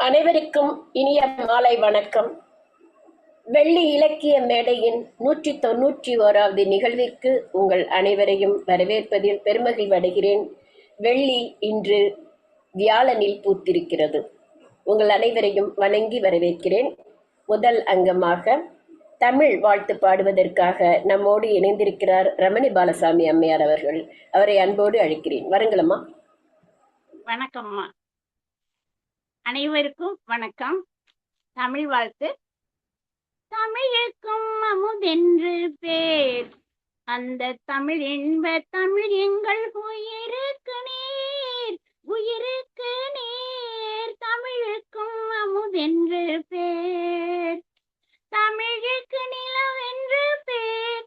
அனைவருக்கும் இனிய மாலை வணக்கம். வெள்ளி இலக்கிய மேடையின் 191வது நிகழ்விற்கு உங்கள் அனைவரையும் வரவேற்பதில் பெருமகிழ்வடைகிறேன். வெள்ளி இன்று வியாழனில் பூத்திருக்கிறது. உங்கள் அனைவரையும் வணங்கி வரவேற்கிறேன். முதல் அங்கமாக தமிழ் வாழ்த்து பாடுவதற்காக நம்மோடு இணைந்திருக்கிறார் ரமணி பாலசாமி அம்மையார் அவர்கள். அவரை அன்போடு அழைக்கிறேன். வருங்களம்மா. வணக்கம்மா. அனைவருக்கும் வணக்கம். தமிழ் வாழ்த்து. தமிழுக்கும் அமுதென்று பேர், அந்த தமிழ் என்ப தமிழ் எங்கள் உயிருக்கு நேர், உயிருக்கு நேர். தமிழுக்கும் அமுதென்று பேர், தமிழுக்கு நிலவென்று பேர்.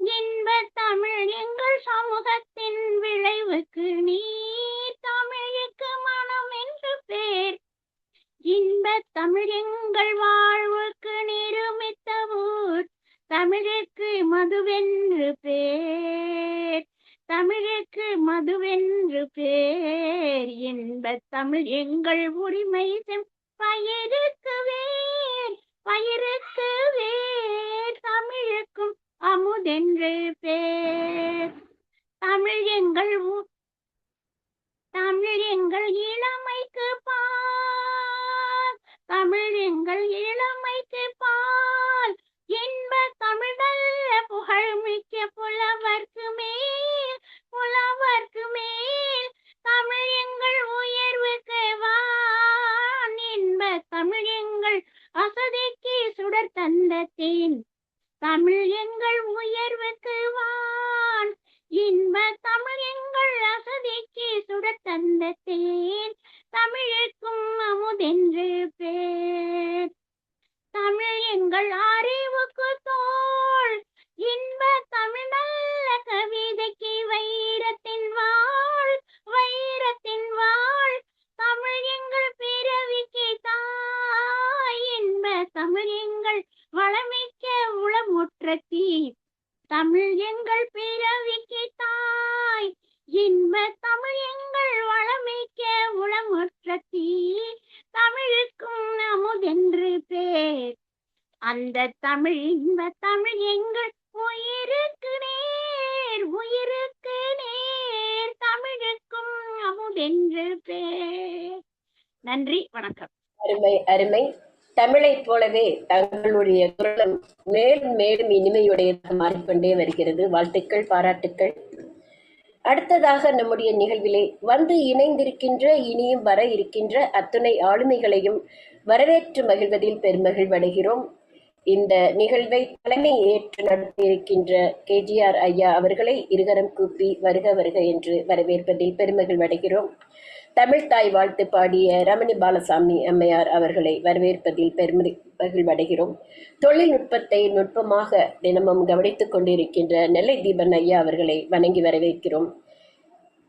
இன்ப தமிழ் எங்கள் சமூகத்தின் விளைவுக்கு நீர், தமிழுக்கு மனம் என்று பேர். இன்ப தமிழ் எங்கள் வாழ்வுக்கு நிருமித்த ஊர், தமிழுக்கு மதுவென்று பேர், தமிழுக்கு மதுவென்று பேர். இன்ப தமிழ் எங்கள் உரிமை பயிருக்கு வேர், பயிருக்கு வேர். தமிழுக்கும் அமுதென்று பேர். தமிழ் எங்கள் தமிழ் எங்கள் இளமைக்கு பால், தமிழ் எங்கள் இளமைக்கு பால். இன்ப தமிழ் நல்ல புகழ் மிக்க புலவர்க்கு மேல், புலவர்க்கு மேல். தமிழ் எங்கள் உயர்வுக்கு வான், இன்ப தமிழ் எங்கள் அசதிக்கு சுடர் தந்த தேன். தமிழ் எங்கள் உயர்வுக்கு வான், இன்ப தமிழ் எங்கள் அசதிக்கு சுடர் தந்த தேன். தமிழுக்கும் அமுதென்று பேர். தமிழ் எங்கள் அறிவுக்கு தோள், இன்ப தமிழ் நல்ல கவிதைக்கு வைரத்தின் வாழ், வைரத்தின் வாழ். தமிழ் எங்கள் பிறவிக்கு தாய், இன்ப தமிழ் எங்கள் வளமிக்க உளமுற்ற தீ. தமிழ் எங்கள் பிறவிக்கு தாய், இன்ப தமிழ் எங்கள் வளமிக்க உளமுற்ற தீ. தமிழுக்கும் அமுதென்று பேர், அந்த தமிழ் இன்ப தமிழ் எங்கள் உயிருக்கு நேர், உயிருக்கு நேர். தமிழுக்கும் அமுதென்று பேர். நன்றி, வணக்கம். அருமை அருமை. தமிழைப் போலவே தங்களுடைய குரலும் மேலும் மேலும் இனிமையுடையதாக மாறிக்கொண்டே வருகிறது. வாழ்த்துக்கள், பாராட்டுக்கள். அடுத்ததாக நம்முடைய நிகழ்விலே வந்து இணைந்திருக்கின்ற இனியும் வர இருக்கின்ற அத்துணை ஆளுமைகளையும் வரவேற்று மகிழ்வதில் பெருமகிழ்வடைகிறோம். இந்த நிகழ்வை தலைமை ஏற்று நடத்தியிருக்கின்ற கேஜிஆர் ஐயா அவர்களை இருகரம் கூப்பி வருக வருக என்று வரவேற்பதில் பெருமகிழ்வடைகிறோம். தமிழ் தாய் வாழ்த்து பாடிய ரமணி பாலசாமி அம்மையார் அவர்களை வரவேற்பதில் பெருமகிழ்வடைகிறோம். தொழில்நுட்பத்தை நுட்பமாக தினமும் கவனித்துக் கொண்டிருக்கின்ற நெல்லை தீபன் ஐயா அவர்களை வணங்கி வரவேற்கிறோம்.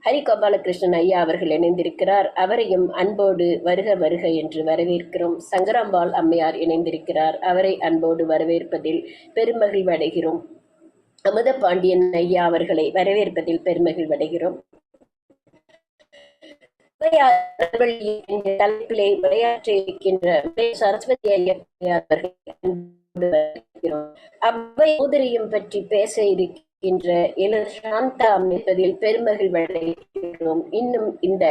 ஹரிகோபாலகிருஷ்ணன் ஐயா அவர்கள் இணைந்திருக்கிறார். அவரையும் அன்போடு வருக வருக என்று வரவேற்கிறோம். சங்கராம்பாள் அம்மையார் இணைந்திருக்கிறார். அவரை அன்போடு வரவேற்பதில் பெருமகிழ்வடைகிறோம். அமுத பாண்டியன் ஐயா அவர்களை வரவேற்பதில் பெருமகிழ்வடைகிறோம். தலைப்பிலே உரையாற்றியிருக்கின்ற சரஸ்வதி ஐயா அவ்வை சோதரியும் பற்றி பேச இருக்கின்ற சாந்தா அமைப்பதில் பெருமகிழ்வடைகிறோம். இன்னும் இந்த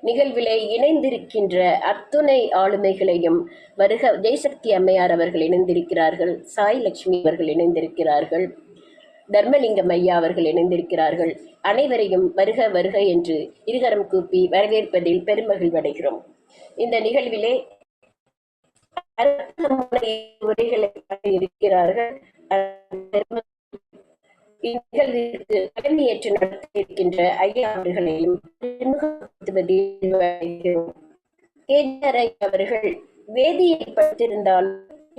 நிகழ்விலே இணைந்திருக்கின்ற அத்துணை ஆளுமைகளையும் வருக. ஜெயசக்தி அம்மையார் அவர்கள் இணைந்திருக்கிறார்கள். சாய் லட்சுமி அவர்கள் இணைந்திருக்கிறார்கள். தர்மலிங்கம் ஐயா அவர்கள் இணைந்திருக்கிறார்கள். அனைவரையும் வருக வருக என்று இருகரம் கூப்பி வரவேற்பதில் பெருமகிழ்வடைகிறோம். இந்த நிகழ்விலே உரைகளை இருக்கிறார்கள். இந்நிகழ்விற்கு தலைமையேற்று நடத்தியிருக்கின்ற ஐயா அவர்களையும் அவர்கள் வேதியை படித்திருந்தால்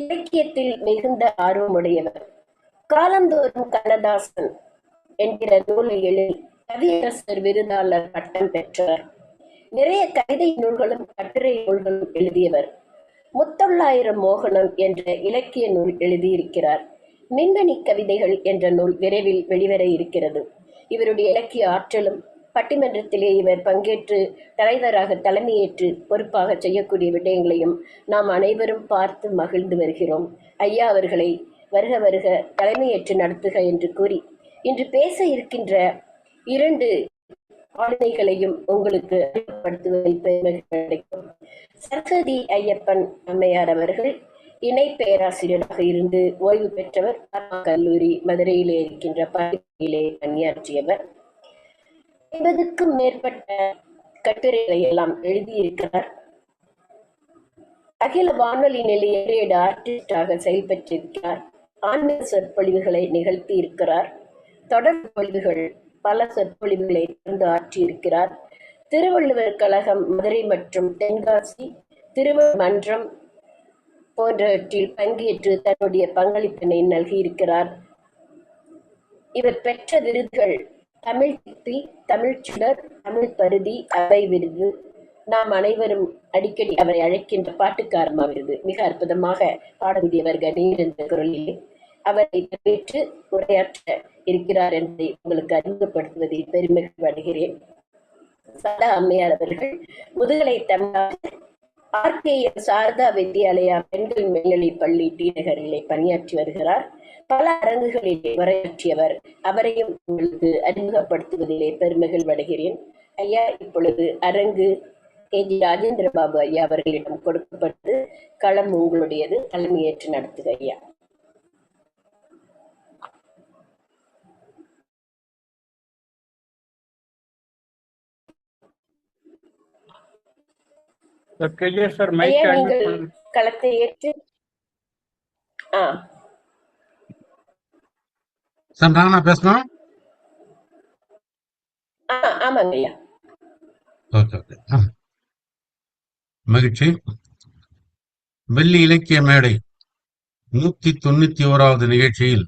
இலக்கியத்தில் மிகுந்த ஆர்வமுடையவர். காலந்தோறும் கண்ணதாசன் என்கிற நூலை எழுதி கவியரசர் விருதாளர் பட்டம் பெற்றவர். நிறைய கவிதை நூல்களும் கட்டுரை நூல்களும் எழுதியவர். முத்தொள்ளாயிரம் மோகனம் என்ற இலக்கிய நூல் எழுதியிருக்கிறார். மின்னணி கவிதைகள் என்ற நூல் விரைவில் வெளிவர இருக்கிறது. இவருடைய இலக்கிய ஆற்றலும் பட்டிமன்றத்திலே இவர் பங்கேற்று தலைவராக தலைமையேற்று பொறுப்பாக செய்யக்கூடிய விடயங்களையும் நாம் அனைவரும் பார்த்து மகிழ்ந்து வருகிறோம். ஐயா அவர்களை வருக வருக தலைமையேற்று நடத்துக என்று கூறி இன்று பேச இருக்கின்ற 2 ஆளுமைகளையும் உங்களுக்கு அறிமுகப்படுத்துவதில் பெருமை கிடைக்கும். சரஸ்வதி ஐயப்பன் அம்மையார் அவர்கள் இணை பேராசிரியராக இருந்து ஓய்வு பெற்றவர். கல்லூரி மதுரையிலே இருக்கின்ற பள்ளியிலே பணியாற்றியவர். 50க்கும் மேற்பட்ட கட்டுரைகளை எல்லாம் எழுதியிருக்கிறார். அகில வானொலி நிலைய ரேடியோ ஆர்டிஸ்டாக செயல்பட்டிருக்கிறார். ஆன்மீக சொற்பொழிவுகளை நிகழ்த்தி இருக்கிறார். தொடர் பொழிவுகள் பல சொற்பொழிவுகளை தொடர்ந்து ஆற்றியிருக்கிறார். திருவள்ளுவர் கழகம் மதுரை மற்றும் தென்காசி திருவள்ளுவர் மன்றம் போன்றவற்றில் பங்கேற்று தன்னுடைய பங்களிப்பினை நல்கியிருக்கிறார். இவர் பெற்ற விருதுகள் தமிழ் சிற்பி, தமிழ் சுடர், தமிழ் பருதி, அவை விருது. நாம் அனைவரும் அடிக்கடி அவரை அழைக்கின்ற பாட்டுக்காரமா விருது. மிக அற்புதமாக பாடக்கூடியவர் கணீர் என்ற குரலிலே அவரை பெற்று உரையாற்ற இருக்கிறார் என்பதை உங்களுக்கு அறிமுகப்படுத்துவதில் பெருமை அடைகிறேன். சதா அம்மையார் அவர்கள் முதுகலை தமிழாக RKL சாரதா வித்யாலயா பெண்கள் மேல்நிலை பள்ளி டி நகரிலே பணியாற்றி வருகிறார். பல அரங்குகளிலே உரையாற்றியவர். அவரையும் உங்களுக்கு அறிமுகப்படுத்துவதிலே பெருமைகள் அடைகிறேன். ஐயா, இப்பொழுது அரங்கு KG ராஜேந்திர பாபு ஐயா அவர்களிடம் கொடுக்கப்பட்டு களம் உங்களுடையது. தலைமையேற்று நடத்துக ஐயா. ஐயா, நீங்கள் களத்தை ஏற்று பேசணும். ஆமாங்க ஐயா. மகிழ்ச்சி. வெள்ளி இலக்கிய மேடை 191வது நிகழ்ச்சியில்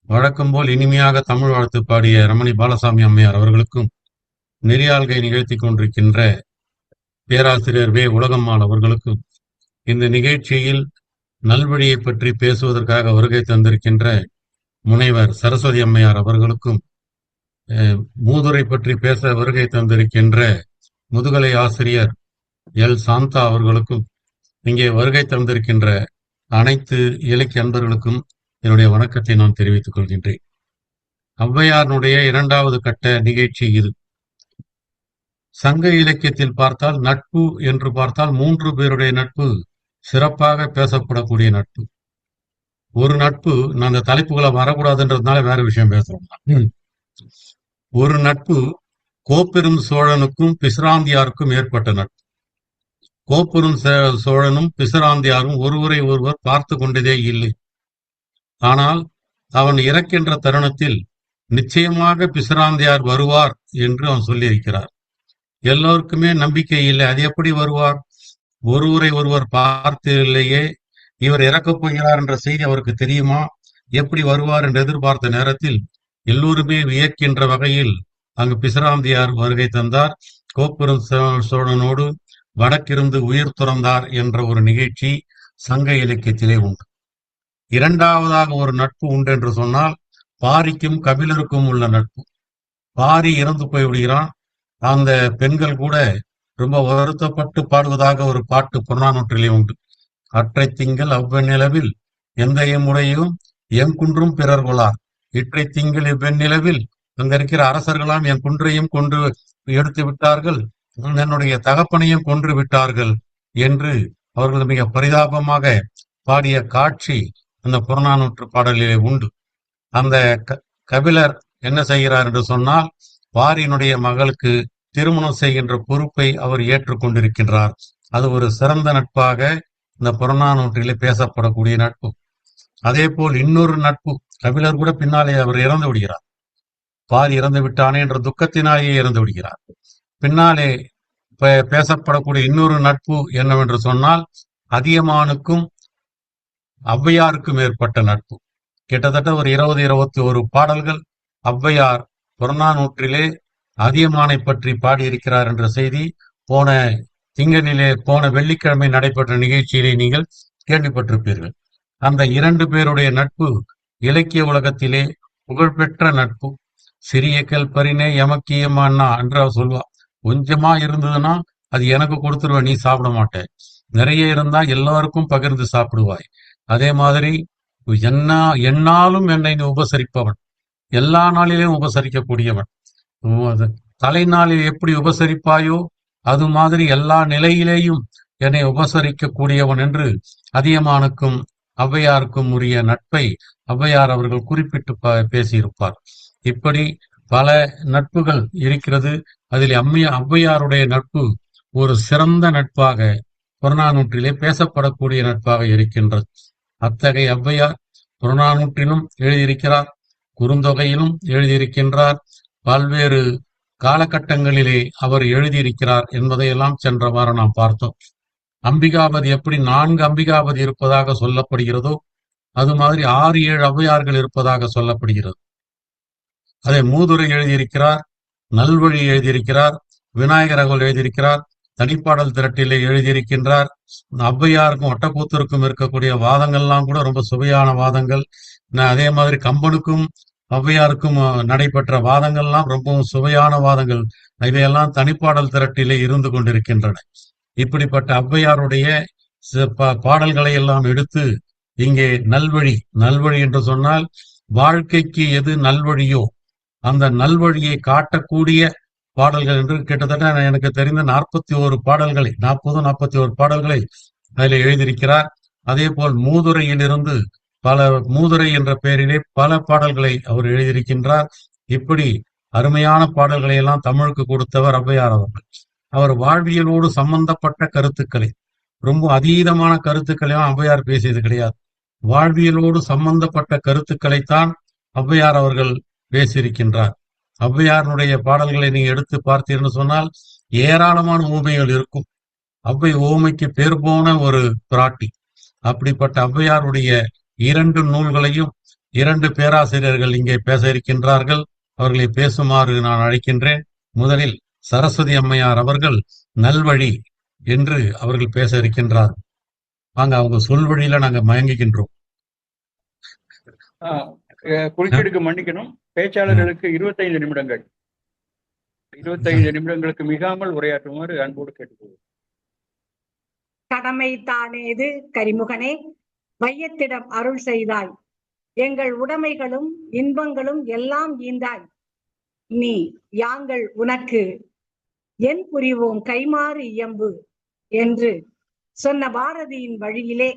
வழக்கம் போல் இனிமையாக தமிழ் வாழ்த்து பாடிய ரமணி பாலசாமி அம்மையார் அவர்களுக்கும், நெறியாள்கை நிகழ்த்தி கொண்டிருக்கின்ற பேராசிரியர் வே உலகம்மாள் அவர்களுக்கும், இந்த நிகழ்ச்சியில் நல்வழியை பற்றி பேசுவதற்காக வருகை தந்திருக்கின்ற முனைவர் சரஸ்வதி அம்மையார் அவர்களுக்கும், மூதுரை பற்றி பேச வருகை தந்திருக்கின்ற முதுகலை ஆசிரியர் எல் சாந்தா அவர்களுக்கும், இங்கே வருகை தந்திருக்கின்ற அனைத்து இலக்கிய அன்பர்களுக்கும் என்னுடைய வணக்கத்தை நான் தெரிவித்துக் கொள்கின்றேன். ஔவையாருடைய 2வது கட்ட நிகழ்ச்சி இது. சங்க இலக்கியத்தில் பார்த்தால், நட்பு என்று பார்த்தால் 3 பேருடைய நட்பு சிறப்பாக பேசப்படக்கூடிய நட்பு. ஒரு நட்பு, நான் அந்த தலைப்புகளை வரக்கூடாதுன்றதுனால வேற விஷயம் பேசுறோம். ஒரு நட்பு கோப்பெரும் சோழனுக்கும் பிசிராந்தியாருக்கும் ஏற்பட்ட நட்பு. கோப்பெரும் சோழனும் பிசிராந்தியாரும் ஒருவரை ஒருவர் பார்த்து கொண்டதே இல்லை. ஆனால் அவன் இறக்கின்ற தருணத்தில் நிச்சயமாக பிசிராந்தியார் வருவார் என்று அவன் சொல்லியிருக்கிறார். எல்லோருக்குமே நம்பிக்கை இல்லை. அது எப்படி வருவார்? ஒருவரை ஒருவர் பார்த்து இல்லையே, இவர் இறக்கப் போகிறார் என்ற செய்தி அவருக்கு தெரியுமா? எப்படி வருவார் என்று எதிர்பார்த்த நேரத்தில் எல்லோருமே வியக்கின்ற வகையில் அங்கு பிசிராந்தியார் வருகை தந்தார். கோப்பெரும் சோழனோடு வடக்கிருந்து உயிர் துறந்தார் என்ற ஒரு நிகழ்ச்சி சங்க இலக்கியத்திலே உண்டு. 2வதாக ஒரு நட்பு உண்டு என்று சொன்னால், பாரிக்கும் கபிலருக்கும் உள்ள நட்பு. பாரி இறந்து போய்விடுகிறான். அந்த பெண்கள் கூட ரொம்ப வருத்தப்பட்டு பாடுவதாக ஒரு பாட்டு புறநானூற்றிலே உண்டு. அற்றை திங்கள் அவ்வெண்ணிலவில் எந்த எம்முடையும் எங்குன்றும் பிறர் கொளார். இற்றை திங்கள் இவ்வெண்ணிலவில் அங்க இருக்கிற அரசர்களாம் என் குன்றையும் கொன்று எடுத்து விட்டார்கள், என்னுடைய தகப்பனையும் கொன்று விட்டார்கள் என்று அவர்கள் மிக பரிதாபமாக பாடிய காட்சி அந்த புறநானூற்று பாடலிலே உண்டு. அந்த கபிலர் என்ன செய்கிறார் என்று சொன்னால், பாரியினுடைய மகளுக்கு திருமணம் செய்கின்ற பொறுப்பை அவர் ஏற்றுக்கொண்டிருக்கின்றார். அது ஒரு சிறந்த நட்பாக இந்த புறநானூற்றிலே பேசப்படக்கூடிய நட்பு. அதே போல் இன்னொரு நட்பு, கபிலர் கூட பின்னாலே அவர் இறந்து விடுகிறார். பாரி இறந்து விட்டானே என்ற துக்கத்தினாலேயே இறந்து விடுகிறார். பின்னாலே பேசப்படக்கூடிய இன்னொரு நட்பு என்னவென்று சொன்னால், அதியமானுக்கும் ஔவையாருக்கும் ஏற்பட்ட நட்பு. கிட்டத்தட்ட ஒரு 20-21 பாடல்கள் ஔவையார் புறநானூற்றிலே அதியமானை பற்றி பாடியிருக்கிறார் என்ற செய்தி போன வெள்ளிக்கிழமை நடைபெற்ற நிகழ்ச்சியிலே நீங்கள் கேள்விப்பட்டிருப்பீர்கள். அந்த 2 பேருடைய நட்பு இலக்கிய உலகத்திலே புகழ்பெற்ற நட்பு. சிறிய கல்பரினே எமக்கியமானா என்று அவ சொல்லுவா. கொஞ்சமா இருந்ததுன்னா அது எனக்கு கொடுத்துருவ, நீ சாப்பிட மாட்ட. நிறைய இருந்தா எல்லாருக்கும் பகிர்ந்து சாப்பிடுவாய். அதே மாதிரி என்னாலும் என்னை நீ உபசரிப்பவன், எல்லா நாளிலும் உபசரிக்கக்கூடியவன். தலைநாளில் எப்படி உபசரிப்பாயோ அது மாதிரி எல்லா நிலையிலேயும் என்னை உபசரிக்க கூடியவன் என்று அதியமானுக்கும் ஔவையாருக்கும் உரிய நட்பை ஔவையார் அவர்கள் குறிப்பிட்டு பேசியிருப்பார். இப்படி பல நட்புகள் இருக்கிறது. அதில் ஔவையாருடைய நட்பு ஒரு சிறந்த நட்பாக புறநானூற்றிலே பேசப்படக்கூடிய நட்பாக இருக்கின்றது. அத்தகைய ஔவையார் புறநானூற்றிலும் எழுதியிருக்கிறார், குறுந்தொகையிலும் எழுதியிருக்கின்றார், பல்வேறு காலகட்டங்களிலே அவர் எழுதியிருக்கிறார் என்பதையெல்லாம் சென்ற வாரம் நாம் பார்த்தோம். அம்பிகாபதி எப்படி 4 அம்பிகாபதி இருப்பதாக சொல்லப்படுகிறதோ அது மாதிரி 6, 7 ஔவையார்கள் இருப்பதாக சொல்லப்படுகிறது. அதை மூதுரை எழுதியிருக்கிறார், நல்வழி எழுதியிருக்கிறார், விநாயகர் அகவல் எழுதியிருக்கிறார், தனிப்பாடல் திரட்டிலே எழுதியிருக்கின்றார். ஔவையாருக்கும் ஒட்டக்கூத்தருக்கும் இருக்கக்கூடிய வாதங்கள்லாம் கூட ரொம்ப சுவையான வாதங்கள். அதே மாதிரி கம்பனுக்கும் ஔவையாருக்கும் நடைபெற்ற வாதங்கள்லாம் ரொம்பவும் சுவையான வாதங்கள். இவையெல்லாம் தனிப்பாடல் திரட்டிலே இருந்து கொண்டிருக்கின்றன. இப்படிப்பட்ட ஔவையாருடைய பாடல்களை எல்லாம் எடுத்து இங்கே நல்வழி என்று சொன்னால் வாழ்க்கைக்கு எது நல்வழியோ அந்த நல்வழியை காட்டக்கூடிய பாடல்கள் என்று கிட்டத்தட்ட எனக்கு தெரிந்த 41 பாடல்களை 41 பாடல்களை அதில் எழுதியிருக்கிறார். அதே போல் மூதுரையிலிருந்து மூதுரை என்ற பெயரிலே பல பாடல்களை அவர் எழுதியிருக்கின்றார். இப்படி அருமையான பாடல்களை எல்லாம் தமிழுக்கு கொடுத்தவர் ஔவையார் அவர்கள். அவர் வாழ்வியலோடு சம்பந்தப்பட்ட கருத்துக்களை, ரொம்ப அதீதமான கருத்துக்களை ஔவையார் பேசியது கிடையாது. வாழ்வியலோடு சம்பந்தப்பட்ட கருத்துக்களைத்தான் ஔவையார் அவர்கள் பேசியிருக்கின்றார். ஔவையாருடைய பாடல்களை நீங்க எடுத்து பார்த்தீர்னு சொன்னால் ஏராளமான ஊமைகள் இருக்கும். ஔவை ஊமைக்கு பேர் போன ஒரு பிராட்டி. அப்படிப்பட்ட ஔவையாருடைய 2 நூல்களையும் 2 பேராசிரியர்கள் இங்கே பேச இருக்கின்றார்கள். அவர்களை பேசுமாறு நான் அழைக்கின்றேன். முதலில் சரஸ்வதி அம்மையார் அவர்கள் நல்வழி என்று அவர்கள் பேச இருக்கின்றார். வாங்க, அவங்க சொல்வழியில நாங்க மயங்குகின்றோம். குறுக்கீடுக்கு மன்னிக்கணும். பேச்சாளர்களுக்கு 25 நிமிடங்கள் 25 நிமிடங்களுக்கு மிகாமல் உரையாற்றுமாறு அன்போடு கேட்டுக்கொள்வோம். கடமை தானேது கரிமுகனே, வையத்திடம் அருள் செய்தாய், எங்கள் உடைமைகளும் இன்பங்களும் எல்லாம் ஈந்தாய், நீ யாங்கள் உனக்கு என் புரிவோம் கைமாறு இயம்பு என்று சொன்ன பாரதியின் வழியிலே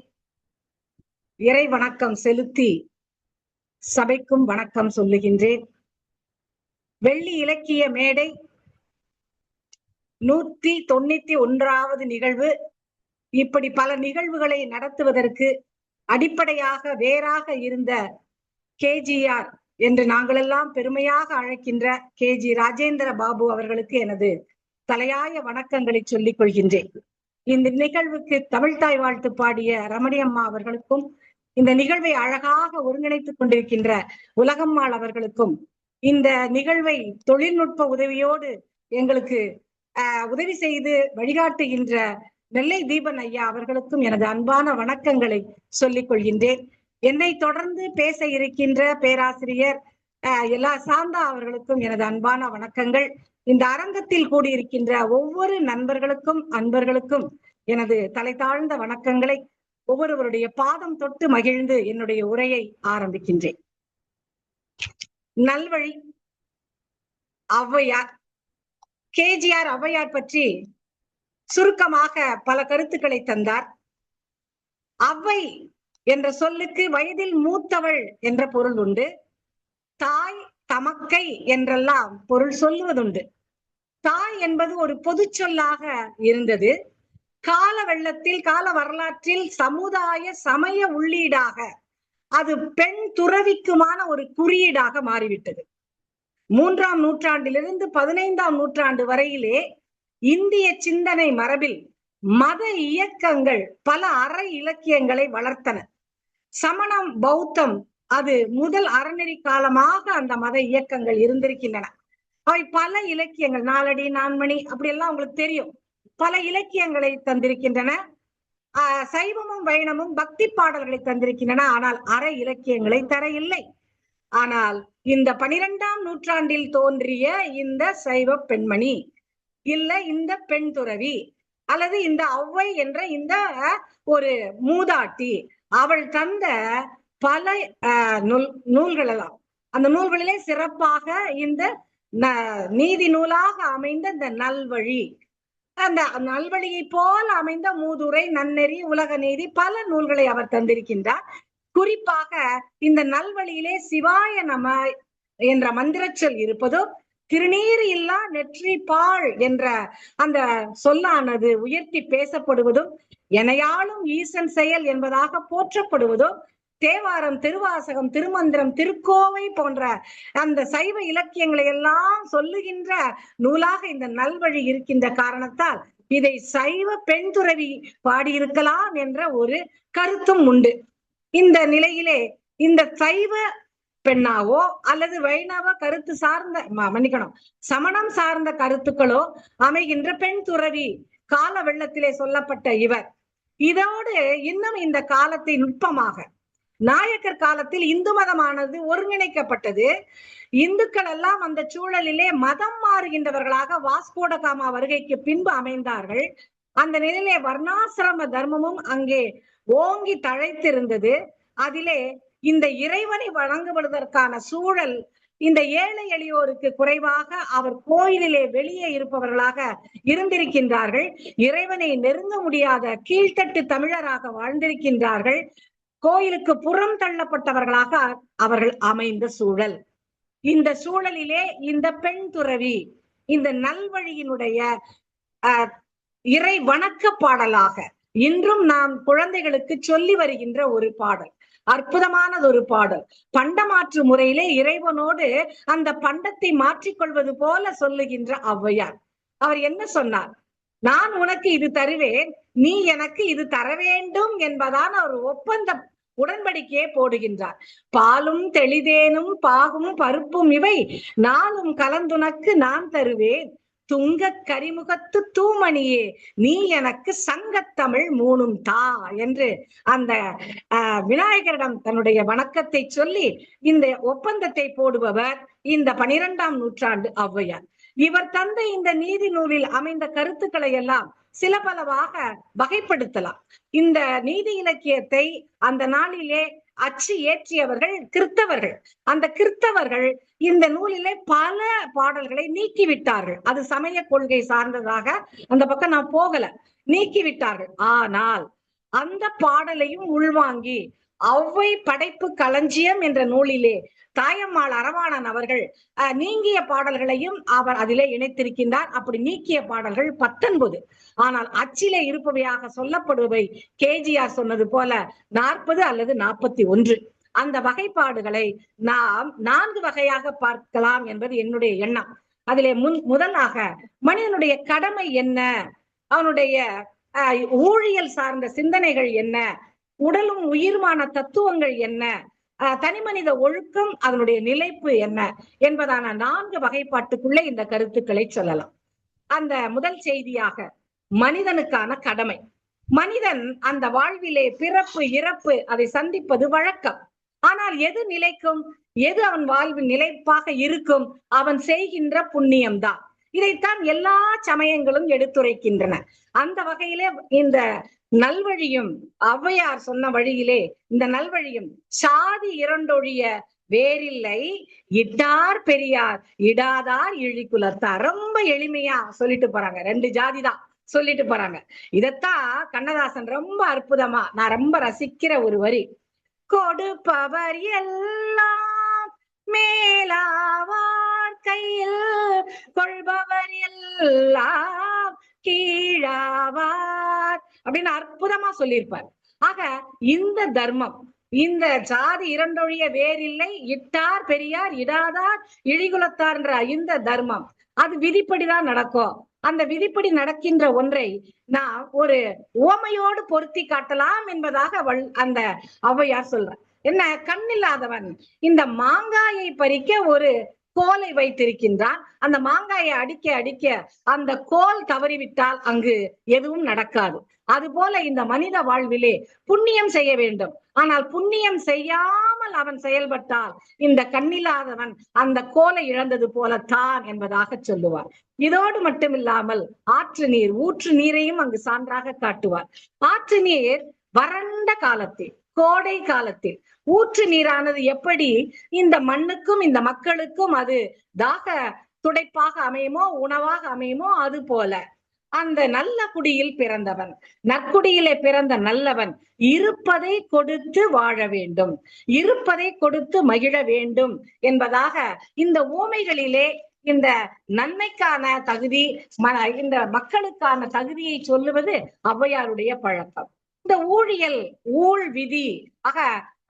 இறை வணக்கம் செலுத்தி சபைக்கும் வணக்கம் சொல்லுகின்றேன். வெள்ளி இலக்கிய மேடை 191வது நிகழ்வு. இப்படி பல நிகழ்வுகளை நடத்துவதற்கு அடிப்படையாக வேறாக இருந்த KGR என்று நாங்களெல்லாம் பெருமையாக அழைக்கின்ற KG ராஜேந்திர பாபு அவர்களுக்கு எனது தலையாய வணக்கங்களை சொல்லிக் கொள்கின்றேன். இந்த நிகழ்வுக்கு தமிழ்தாய் வாழ்த்து பாடிய ரமணி அம்மா அவர்களுக்கும், இந்த நிகழ்வை அழகாக ஒருங்கிணைத்துக் கொண்டிருக்கின்ற உலகம்மாள் அவர்களுக்கும், இந்த நிகழ்வை தொழில்நுட்ப உதவியோடு எங்களுக்கு உதவி செய்து வழிகாட்டுகின்ற நெல்லை தீபன் ஐயா அவர்களுக்கும் எனது அன்பான வணக்கங்களை சொல்லிக் கொள்கின்றேன். என்னை தொடர்ந்து பேச இருக்கின்ற பேராசிரியர் சாந்தா அவர்களுக்கும் எனது அன்பான வணக்கங்கள். இந்த அரங்கத்தில் கூடியிருக்கின்ற ஒவ்வொரு நண்பர்களுக்கும் அன்பர்களுக்கும் எனது தலை தாழ்ந்த வணக்கங்களை ஒவ்வொருவருடைய பாதம் தொட்டு மகிழ்ந்து என்னுடைய உரையை ஆரம்பிக்கின்றேன். நல்வழி ஔவையார். KGR ஔவையார் பற்றி சுருக்கமாக பல கருத்துக்களை தந்தார். ஔவை என்ற சொல்லுக்கு வயதில் மூத்தவள் என்ற பொருள் உண்டு. தாய், தமக்கை என்றெல்லாம் பொருள் சொல்லுவதுண்டு. தாய் என்பது ஒரு பொது சொல்லாக இருந்தது. கால வெள்ளத்தில், கால வரலாற்றில் சமுதாய சமய உள்ளீடாக அது பெண் துறவிக்குமான ஒரு குறியீடாக மாறிவிட்டது. 3ஆம் நூற்றாண்டிலிருந்து 15ஆம் நூற்றாண்டு வரையிலே இந்திய சிந்தனை மரபில் மத இயக்கங்கள் பல அற இலக்கியங்களை வளர்த்தன. சமணம், பௌத்தம் அது முதல் அறநெறி காலமாக அந்த மத இயக்கங்கள் இருந்திருக்கின்றன. அவை பல இலக்கியங்கள், நாலடி, நான்மணி அப்படி எல்லாம் உங்களுக்கு தெரியும், பல இலக்கியங்களை தந்திருக்கின்றன. சைவமும் வைணமும் பக்தி பாடல்களை தந்திருக்கின்றன. ஆனால் அற இலக்கியங்களை தர இல்லை. ஆனால் இந்த 12ஆம் நூற்றாண்டில் தோன்றிய இந்த சைவ பெண்மணி இல்ல இந்த பெண் துறவி அல்லது இந்த ஔவை என்ற இந்த ஒரு மூதாட்டி அவள் தந்த பல நூல்கள் எல்லாம், அந்த நூல்களிலே சிறப்பாக இந்த நீதி நூலாக அமைந்த இந்த நல்வழி, அந்த நல்வழியை போல அமைந்த மூதுரை, நன்னெறி, உலக நீதி, பல நூல்களை அவர் தந்திருக்கின்றார். குறிப்பாக இந்த நல்வழியிலே சிவாய நம என்ற மந்திரச்சொல் இருப்பதும், திருநீர் இல்லா நெற்றி பாழ் என்ற அந்த சொல்லானது உயர்த்தி பேசப்படுவதும், எனையாளும் ஈசன் செயல் என்பதாக போற்றப்படுவதும், தேவாரம், திருவாசகம், திருமந்திரம், திருக்கோவை போன்ற அந்த சைவ இலக்கியங்களை எல்லாம் சொல்லுகின்ற நூலாக இந்த நல்வழி இருக்கின்ற காரணத்தால் இதை சைவ பெண் துறவி பாடியிருக்கலாம் என்ற ஒரு கருத்தும் உண்டு. இந்த நிலையிலே இந்த சைவ பெண்ணாவோ அல்லது வைணவ கருத்து சார்ந்த மன்னிக்கணும் சமணம் சார்ந்த கருத்துக்களோ அமைகின்ற பெண் துறவி கால வெள்ளத்திலே சொல்லப்பட்ட இவர், இதோடு இன்னும் இந்த காலத்தை நுட்பமாக நாயக்கர் காலத்தில் இந்து மதமானது ஒருங்கிணைக்கப்பட்டது. இந்துக்கள் எல்லாம் அந்த சூழலிலே மதம் மாறுகின்றவர்களாக வாஸ்கோட காமா வருகைக்கு பின்பு அமைந்தார்கள். அந்த நிலையிலே வர்ணாசிரம தர்மமும் அங்கே ஓங்கி தழைத்திருந்தது. அதிலே இந்த இறைவனை வணங்குவதற்கான சூழல் இந்த ஏழை எளியோருக்கு குறைவாக அவர் கோயிலிலே வெளியே இருப்பவர்களாக இருந்திருக்கின்றார்கள். இறைவனை நெருங்க முடியாத கீழ்த்தட்டு தமிழராக வாழ்ந்திருக்கின்றார்கள். கோயிலுக்கு புறம் தள்ளப்பட்டவர்களாக அவர்கள் அமைந்த சூழல். இந்த சூழலிலே இந்த பெண் துறவி இந்த நல்வழியினுடைய இறை வணக்க பாடலாக இன்றும் நாம் குழந்தைகளுக்கு சொல்லி வருகின்ற ஒரு பாடல், அற்புதமானது ஒரு பாடல். பண்டமாற்று முறையிலே இறைவனோடு அந்த பண்டத்தை மாற்றிக்கொள்வது போல சொல்லுகின்ற ஔவையார். அவர் என்ன சொன்னார்? நான் உனக்கு இது தருவேன், நீ எனக்கு இது தர வேண்டும் என்பதான ஒரு ஒப்பந்த உடன்படிக்கையை போடுகின்றார். பாலும் தெளிதேனும் பாகும் பருப்பும் இவை நாளும் கலந்துனக்கு நான் தருவேன், துங்க கரிமுகத்து தூமணியே நீ எனக்கு சங்கத்தமிழ் மூணும் தா என்று அந்த விநாயகரிடம் தன்னுடைய வணக்கத்தை சொல்லி இந்த ஒப்பந்தத்தை போடுபவர் இந்த 12ஆம் நூற்றாண்டு ஔவையார். இவர் தந்த இந்த நீதி நூலில் அமைந்த கருத்துக்களை எல்லாம் சில பலவாக வகைப்படுத்தலாம். இந்த நீதி இலக்கியத்தை அந்த நாளிலே அச்சு ஏற்றியவர்கள் கிறித்தவர்கள். அந்த கிறித்தவர்கள் இந்த நூலிலே பல பாடல்களை நீக்கிவிட்டார்கள். அது சமய கொள்கை சார்ந்ததாக அந்த பக்கம் நான் போகல, நீக்கிவிட்டார்கள். ஆனால் அந்த பாடலையும் உள்வாங்கி ஔவை படைப்பு களஞ்சியம் என்ற நூலிலே தாயம்மாள் அரவாணன் அவர்கள் நீங்கிய பாடல்களையும் அவர் அதிலே இணைத்திருக்கின்றார். அப்படி நீக்கிய பாடல்கள் 19. ஆனால் அச்சிலே இருப்பவையாக சொல்லப்படுபவை கேஜிஆர் சொன்னது போல 40 அல்லது 41. அந்த வகைப்பாடுகளை நாம் 4 வகையாக பார்க்கலாம் என்பது என்னுடைய எண்ணம். அதிலே முதலாக மனிதனுடைய கடமை என்ன, அவனுடைய ஊழியல் சார்ந்த சிந்தனைகள் என்ன, உடலும் உயிர்மான தத்துவங்கள் என்ன, தனி மனித ஒழுக்கம் அதனுடைய நிலைப்பு என்ன என்பதான 4 வகைப்பாட்டுக்குள்ளே இந்த கருத்துக்களை சொல்லலாம். அந்த முதல் செய்தியாக மனிதனுக்கான கடமை. மனிதன் அந்த வாழ்விலே பிறப்பு இறப்பு அதை சந்திப்பது வழக்கம். ஆனால் எது நிலைக்கும், எது அவன் வாழ்வில் நிலைப்பாக இருக்கும்? அவன் செய்கின்ற புண்ணியம்தான். இதைத்தான் எல்லா சமயங்களும் எடுத்துரைக்கின்றன. அந்த வகையிலே இந்த நல்வழியும் ஔவையார் சொன்ன வழியிலே இந்த நல்வழியும் சாதி இரண்டொழிய வேறில்லை, இட்டார் பெரியார் இடாதார் இழிக்குலத்தார். ரொம்ப எளிமையா சொல்லிட்டு போறாங்க. 2 ஜாதி தான் சொல்லிட்டு போறாங்க. இதத்தான் கண்ணதாசன் ரொம்ப அற்புதமா, நான் ரொம்ப ரசிக்கிற ஒரு வரி, கொடுப்பவர் எல்லாம் மேலாவார் கையில் கொள்பவர் எல்லாம் கீழாவார் அப்படின்னு அற்புதமா சொல்லியிருப்பார். ஆக இந்த தர்மம், இந்த ஜாதி இரண்டொழிய வேறில்லை, இட்டார் பெரியார் இடாதார் இழிகுலத்தார்ன்ற இந்த தர்மம் அது விதிப்படிதான் நடக்கும். அந்த விதிப்படி நடக்கின்ற ஒன்றை நான் ஒரு உவமையோடு பொருத்தி காட்டலாம் என்பதாக அந்த ஔவையார் சொல்ற. என்ன, கண்ணில்லாதவன் இந்த மாங்காயை பறிக்க ஒரு கோலை வைத்திருக்கின்றான். அந்த மாங்காயை அடிக்க அடிக்க அந்த கோல் தவறிவிட்டால் அங்கு எதுவும் நடக்காது. அதுபோல இந்த மனித வாழ்விலே புண்ணியம் செய்ய வேண்டும். ஆனால் புண்ணியம் செய்யாமல் அவன் செயல்பட்டால் இந்த கண்ணில்லாதவன் அந்த கோலை இழந்தது போலத்தான் என்பதாக சொல்லுவார். இதோடு மட்டுமில்லாமல் ஆற்று நீர், ஊற்று நீரையும் அங்கு சான்றாக காட்டுவார். ஆற்று நீர் வறண்ட காலத்தில், கோடை காலத்தில் ஊற்று நீரானது எப்படி இந்த மண்ணுக்கும் இந்த மக்களுக்கும் அது தாக துடைப்பாக அமையுமோ, உணவாக அமையுமோ, அது போல அந்த நல்ல குடியில் பிறந்தவன், நற்குடியிலே பிறந்த நல்லவன் இருப்பதை கொடுத்து வாழ வேண்டும், இருப்பதை கொடுத்து மகிழ வேண்டும் என்பதாக இந்த ஊமைகளிலே இந்த நன்மைக்கான தகுதி, இந்த மக்களுக்கான தகுதியை சொல்லுவது ஔவையாருடைய பழக்கம். இந்த ஊழியல், ஊழ் விதி, ஆக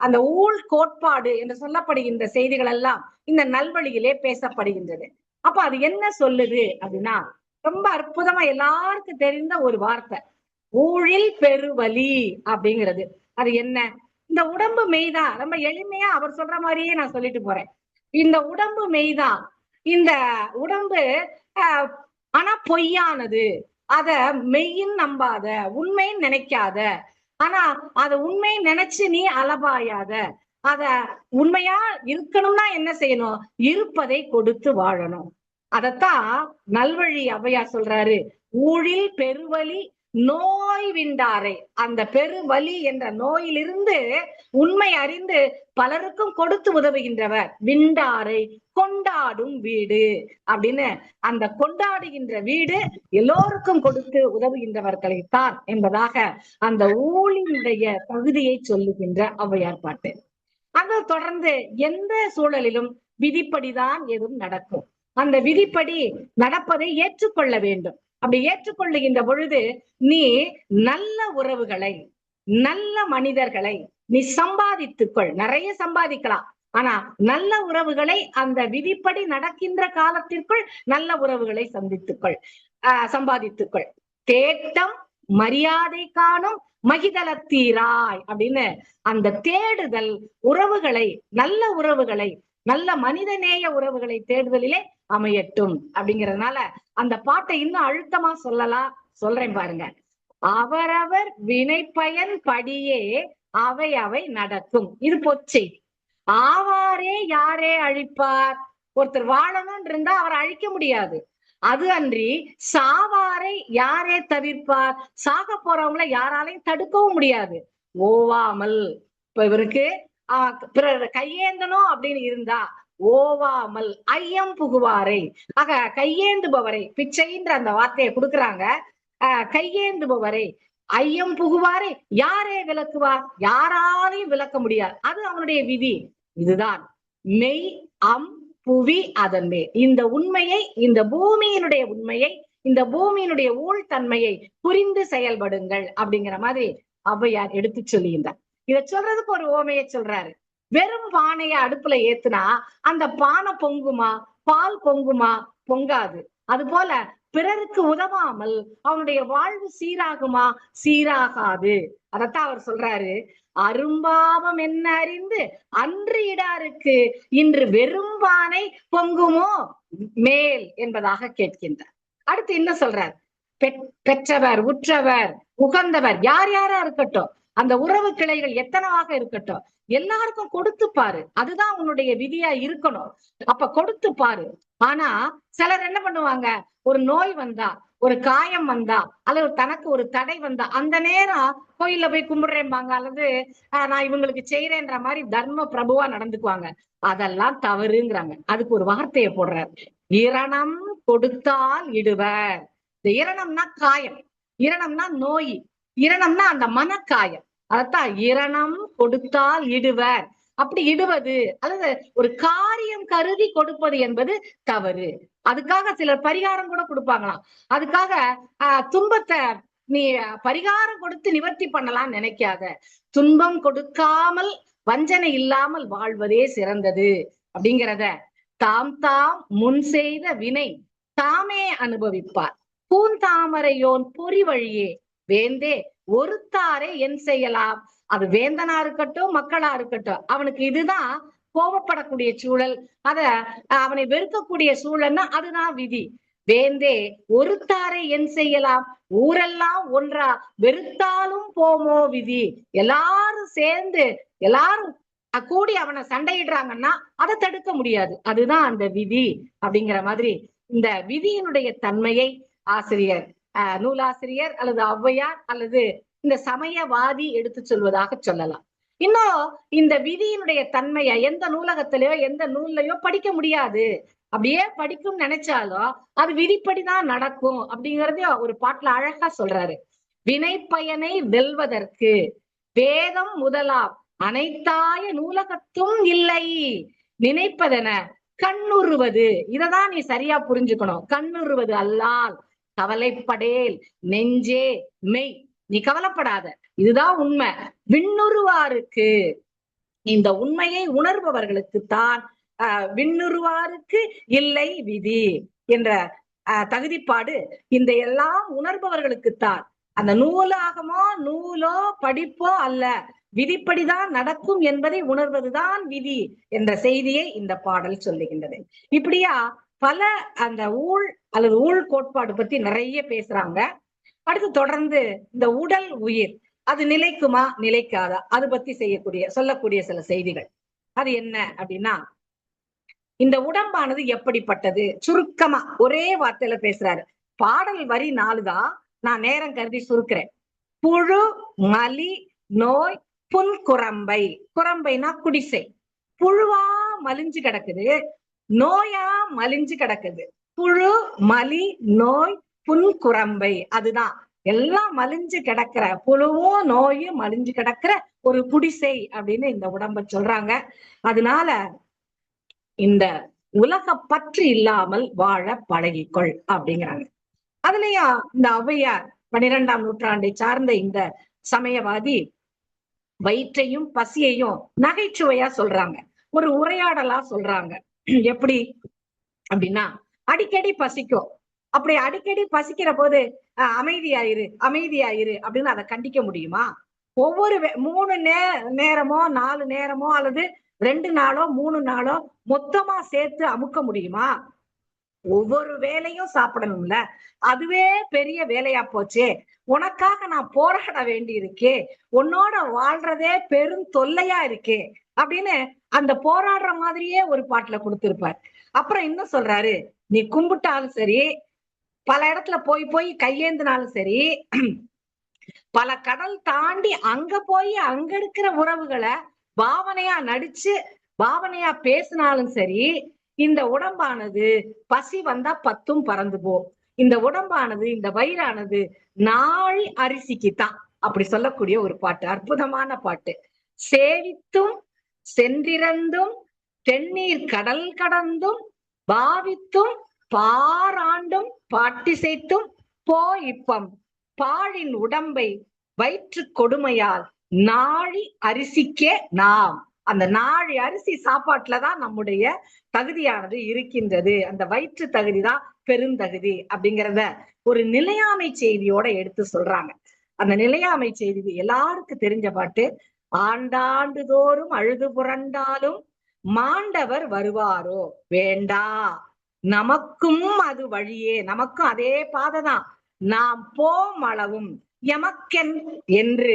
அந்த ஊழ் கோட்பாடு என்று சொல்லப்படுகின்ற செய்திகள் எல்லாம் இந்த நல்வழியிலே பேசப்படுகின்றது. அப்ப அது என்ன சொல்லுது அப்படின்னா, ரொம்ப அற்புதமா எல்லாருக்கும் தெரிந்த ஒரு வார்த்தை, ஊழில் பெருவலி அப்படிங்கிறது. அது என்ன? இந்த உடம்பு மெய்தான். ரொம்ப எளிமையா அவர் சொல்ற மாதிரியே நான் சொல்லிட்டு போறேன். இந்த உடம்பு மெய்தான். இந்த உடம்பு ஆனா பொய்யானது. அத மெய்யின் நம்பாத, உண்மைன்னு நினைக்காத. ஆனா அத உண்மை நினைச்சு நீ அலபாயாத. அத உண்மையா இருக்கணும்னா என்ன செய்யணும்? இருப்பதை கொடுத்து வாழணும். அதத்தான் நல்வழி ஔவையார் சொல்றாரு, ஊழில் பெருவலி நோய் விண்டாரை. அந்த பெருவலி என்ற நோயிலிருந்து உண்மை அறிந்து பலருக்கும் கொடுத்து உதவுகின்றவர் விண்டாரை கொண்டாடும் வீடு அப்படின்னு. அந்த கொண்டாடுகின்ற வீடு எல்லோருக்கும் கொடுத்து உதவுகின்றவர்களைத்தான் என்பதாக அந்த ஊழினுடைய தகுதியை சொல்லுகின்ற ஔவையார் பாட்டு. அதை தொடர்ந்து எந்த சூழலிலும் விதிப்படிதான் எதுவும் நடக்கும். அந்த விதிப்படி நடப்பதை ஏற்றுக்கொள்ள வேண்டும். அப்படி ஏற்றுக்கொள்ளுகின்ற பொழுது நீ நல்ல உறவுகளை, நல்ல மனிதர்களை நீ சம்பாதித்துக்கொள். நிறைய சம்பாதிக்கலாம், ஆனா நல்ல உறவுகளை அந்த விதிப்படி நடக்கின்ற காலத்திற்குள் நல்ல உறவுகளை சம்பாதித்துக்கொள். தேட்டம் மரியாதை காணும் மகிதலத்தீராய் அப்படின்னு அந்த தேடுதல் உறவுகளை, நல்ல உறவுகளை, நல்ல மனிதநேய உறவுகளை தேடுதலிலே அமையட்டும் அப்படிங்கிறதுனால அந்த பாட்டை இன்னும் அழுத்தமா சொல்றேன் பாருங்க. அவரவர் வினைப்பயன் படியே அவை அவை நடக்கும். இது பொச்சை. ஆவாரே யாரே அழிப்பார். ஒருத்தர் வாழணும் இருந்தா அவரை அழிக்க முடியாது. அது அன்றி சாவாரை யாரே தவிர்ப்பார். சாக போறவங்கள யாராலையும் தடுக்கவும் முடியாது. ஓவாமல், இப்ப இவருக்கு பிறர் கையேந்தணும் அப்படின்னு இருந்தா ஓவாமல் ஐயம் புகுவாரை. ஆக கையேந்துபவரை, பிச்சைன்ற அந்த வார்த்தையை கொடுக்குறாங்க. கையேந்துபவரை ஐயம் புகுவாரை யாரே விளக்குவார்? யாராலையும் விளக்க முடியாது. அது அவனுடைய விதி. இதுதான் மெய் அம் புவி அதன் மேல். இந்த உண்மையை, இந்த பூமியினுடைய உண்மையை, இந்த பூமியினுடைய ஊழ்தன்மையை புரிந்து செயல்படுங்கள் அப்படிங்கிற மாதிரி ஔவையார் எடுத்து சொல்லுகின்றார். இதை சொல்றதுக்கு ஒரு ஓமையை சொல்றாரு. வெறும் பானைய அடுப்புல ஏத்துனா அந்த பானை பொங்குமா? பால் பொங்குமா? பொங்காது. அது போல பிறருக்கு உதவாமல் அவனுடைய வாழ்வு சீராகுமா? சீராகாது. அதத்தான் அவர் சொல்றாரு, அரும்பாவம் என்ன அறிந்து அன்று இடாருக்கு இன்று வெறும்பானை பொங்குமோ மேல் என்பதாக கேட்கின்றார். அடுத்து என்ன சொல்றார்? பெற்றவர், உற்றவர், உகந்தவர் யார் யாரா இருக்கட்டும், அந்த உறவு கிளைகள் எத்தனவாக இருக்கட்டும், எல்லாருக்கும் கொடுத்து பாரு. அதுதான் உன்னுடைய விதியா இருக்கணும். அப்ப கொடுத்து பாரு. ஆனா சிலர் என்ன பண்ணுவாங்க, ஒரு நோய் வந்தா, ஒரு காயம் வந்தா, அல்லது தனக்கு ஒரு தடை வந்தா அந்த நேரம் கோயில்ல போய் கும்பிடுறேன்பாங்க, அல்லது நான் இவங்களுக்கு செய்யறேன்ற மாதிரி தர்ம பிரபுவா நடந்துக்குவாங்க. அதெல்லாம் தவறுங்கிறாங்க. அதுக்கு ஒரு வார்த்தையை போடுறார், இரணம் கொடுத்தால் இடுவர். இந்த இரணம்னா காயம், இரணம்னா நோய், இரணம்னா அந்த மனக்காயம். அதத்தான் இரணம் கொடுத்தால் இடுவர். அப்படி இடுவது அல்லது ஒரு காரியம் கருதி கொடுப்பது என்பது தவறு. அதுக்காக சிலர் பரிகாரம் கூட கொடுப்பாங்களாம். அதுக்காக துன்பத்தை நீ பரிகாரம் கொடுத்து நிவர்த்தி பண்ணலாம்னு நினைக்காத. துன்பம் கொடுக்காமல் வஞ்சனை இல்லாமல் வாழ்வதே சிறந்தது அப்படிங்கிறத தாம் முன் செய்த வினை தாமே அனுபவிப்பார். பூந்தாமரையோன் பொறி வழியே வேந்தே ஒருத்தாரை என் செய்யலாம். அது வேந்தனா இருக்கட்டும், மக்களா இருக்கட்டும், அவனுக்கு இதுதான் கோபப்படக்கூடிய சூழல், அவனை வெறுக்கக்கூடிய சூழல்னா அதுதான் விதி. வேந்தே ஒருத்தாரை என் செய்யலாம், ஊரெல்லாம் ஒன்றா வெறுத்தாலும் போமோ விதி. எல்லாரும் சேர்ந்து எல்லாரும் கூடி அவனை சண்டையிடுறாங்கன்னா அதை தடுக்க முடியாது, அதுதான் அந்த விதி அப்படிங்கிற மாதிரி இந்த விதியினுடைய தன்மையை ஆசிரியர் நூலாசிரியர் அல்லது ஔவையார் அல்லது இந்த சமயவாதி எடுத்து சொல்வதாக சொல்லலாம். இன்னும் இந்த விதியினுடைய தன்மையை எந்த நூலகத்திலயோ எந்த நூல்லையோ படிக்க முடியாது. அப்படியே படிக்கும் நினைச்சாலும் அது விதிப்படிதான் நடக்கும் அப்படிங்கறத ஒரு பாட்டுல அழகா சொல்றாரு. வினை பயனை வெல்வதற்கு வேதம் முதலாம் அனைத்தாய நூலகத்தும் இல்லை, நினைப்பதென கண்ணுறுவது. இததான் நீ சரியா புரிஞ்சுக்கணும். கண்ணுறுவது அல்லால் கவலைப்படேல் நெஞ்சே மெய். நீ கவலைப்படாத, இதுதான் உண்மை. விண்ணுருவாருக்கு, இந்த உண்மையை உணர்பவர்களுக்குத்தான் விண்ணுருவாருக்கு இல்லை விதி என்ற தகுதிப்பாடு இந்த எல்லாம் உணர்பவர்களுக்குத்தான். அந்த நூலாகமோ நூலோ படிப்போ அல்ல, விதிப்படிதான் நடக்கும் என்பதை உணர்வதுதான் விதி என்ற செய்தியை இந்த பாடல் சொல்லுகின்றது. இப்படியா பல அந்த ஊழ் அல்லது ஊழ் கோட்பாடு பத்தி நிறைய பேசுறாங்க. அடுத்து தொடர்ந்து இந்த உடல் உயிர் அது நிலைக்குமா நிலைக்காதா அது பத்தி சொல்லக்கூடிய சில செய்திகள். அது என்ன அப்படின்னா, இந்த உடம்பானது எப்படிப்பட்டது சுருக்கமா ஒரே வார்த்தையில பேசுறாரு. பாடல் வரி 4 தான், நான் நேரம் கருதி சுருக்கிறேன். புழு மலி நோய் புன் குரம்பை. குரம்பைனா குடிசை. புழுவா மலிஞ்சு கிடக்குது, நோயா மலிஞ்சு கிடக்குது. புழு மலி நோய் புன் குரம்பை, அதுதான் எல்லாம் மலிஞ்சு கிடக்கிற, புழுவும் நோயும் மலிஞ்சு கிடக்கிற ஒரு குடிசை அப்படின்னு இந்த உடம்ப சொல்றாங்க. அதனால இந்த உலக பற்று இல்லாமல் வாழ பழகிக்கொள் அப்படிங்கிறாங்க. அதுலயும் இந்த ஔவையார் 12ஆம் நூற்றாண்டை சார்ந்த இந்த சமயவாதி வயிற்றையும் பசியையும் நகைச்சுவையா சொல்றாங்க, ஒரு உரையாடலா சொல்றாங்க. எப்படி அப்படின்னா, அடிக்கடி பசிக்கும். அப்படி அடிக்கடி பசிக்கிற போது அமைதியாயிரு அமைதியாயிரு அப்படின்னு அதை கண்டிக்க முடியுமா? ஒவ்வொரு 3 நேரமோ 4 நேரமோ அல்லது 2 நாளோ 3 நாளோ மொத்தமா சேர்த்து அமுக்க முடியுமா? ஒவ்வொரு வேலையும் சாப்பிடணும்ல, அதுவே பெரிய வேலையா போச்சே. உனக்காக நான் போராட வேண்டி இருக்கே, உன்னோட வாழ்றதே பெரும் தொல்லையா இருக்கே அப்படின்னு அந்த போராடுற மாதிரியே ஒரு பாட்டுல கொடுத்திருப்பார். அப்புறம் இன்னும் சொல்றாரு, நீ கும்பிட்டாலும் சரி, பல இடத்துல போய் கையேந்தினாலும் சரி, பல கடல் தாண்டி அங்க போய் அங்க இருக்கிற உறவுகளை பாவனையா நடிச்சு பாவனையா பேசினாலும் சரி, இந்த உடம்பானது பசி வந்தா 10ம் பறந்து போ. இந்த உடம்பானது இந்த வயிறானது நாழி அரிசிக்குத்தான். அப்படி சொல்லக்கூடிய ஒரு பாட்டு, அற்புதமான பாட்டு. சேவித்தும் சென்றிறந்தும் தென்னீர் கடல் கடந்தும் பாவித்தும் பாராண்டும் பாட்டிசைத்தும் இப்பம் பாழின் உடம்பை வயிற்று கொடுமையால் நாழி அரிசிக்கே நாம். அந்த நாழி அரிசி சாப்பாட்டுலதான் நம்முடைய தகுதியானது இருக்கின்றது. அந்த வயிற்று தகுதிதான் பெருந்தகுதி அப்படிங்கிறத ஒரு நிலையாமை செய்தியோட எடுத்து சொல்றாங்க. அந்த நிலையாமை செய்தி எல்லாருக்கும் தெரிஞ்ச பாட்டு. ஆண்டாண்டு தோறும் அழுது புரண்டாலும் மாண்டவர் வருவாரோ வேண்டா, நமக்கும் அது வழியே, நமக்கும் அதே பாதைதான், நாம் போம் அளவும் எமக்கென் என்று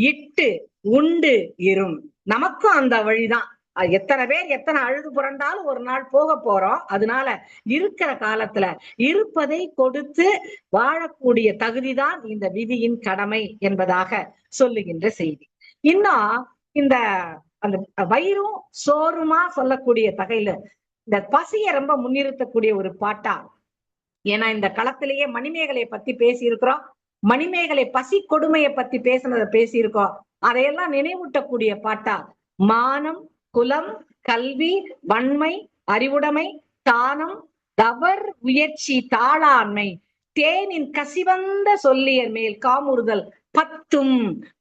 இட்டு உண்டு இரும். நமக்கும் அந்த வழிதான். எத்தனை பேர் எத்தனை அழுது புரண்டாலும் ஒரு நாள் போக போறோம். அதனால இருக்கிற காலத்துல இருப்பதை கொடுத்து வாழக்கூடிய தகுதிதான் இந்த விதியின் கடமை என்பதாக சொல்லுகின்ற செய்தி. இன்னும் இந்த அந்த வயிறும் சோறுமா சொல்லக்கூடிய தகையில இந்த பசியை ரொம்ப முன்னிறுத்தக்கூடிய ஒரு பாட்டா. ஏன்னா இந்த களத்திலேயே மணிமேகலை பத்தி பேசி இருக்கிறோம், மணிமேகலை பசி கொடுமையை பத்தி பேசியிருக்கோம். அதையெல்லாம் நினைவூட்டக்கூடிய பாட்டா. மானம் குலம் கல்வி வன்மை அறிவுடைமை தானம் தவர் முயற்சி தாளாண்மை தேனின் கசிவந்த சொல்லியர் மேல் காமுறுதல் 10ம்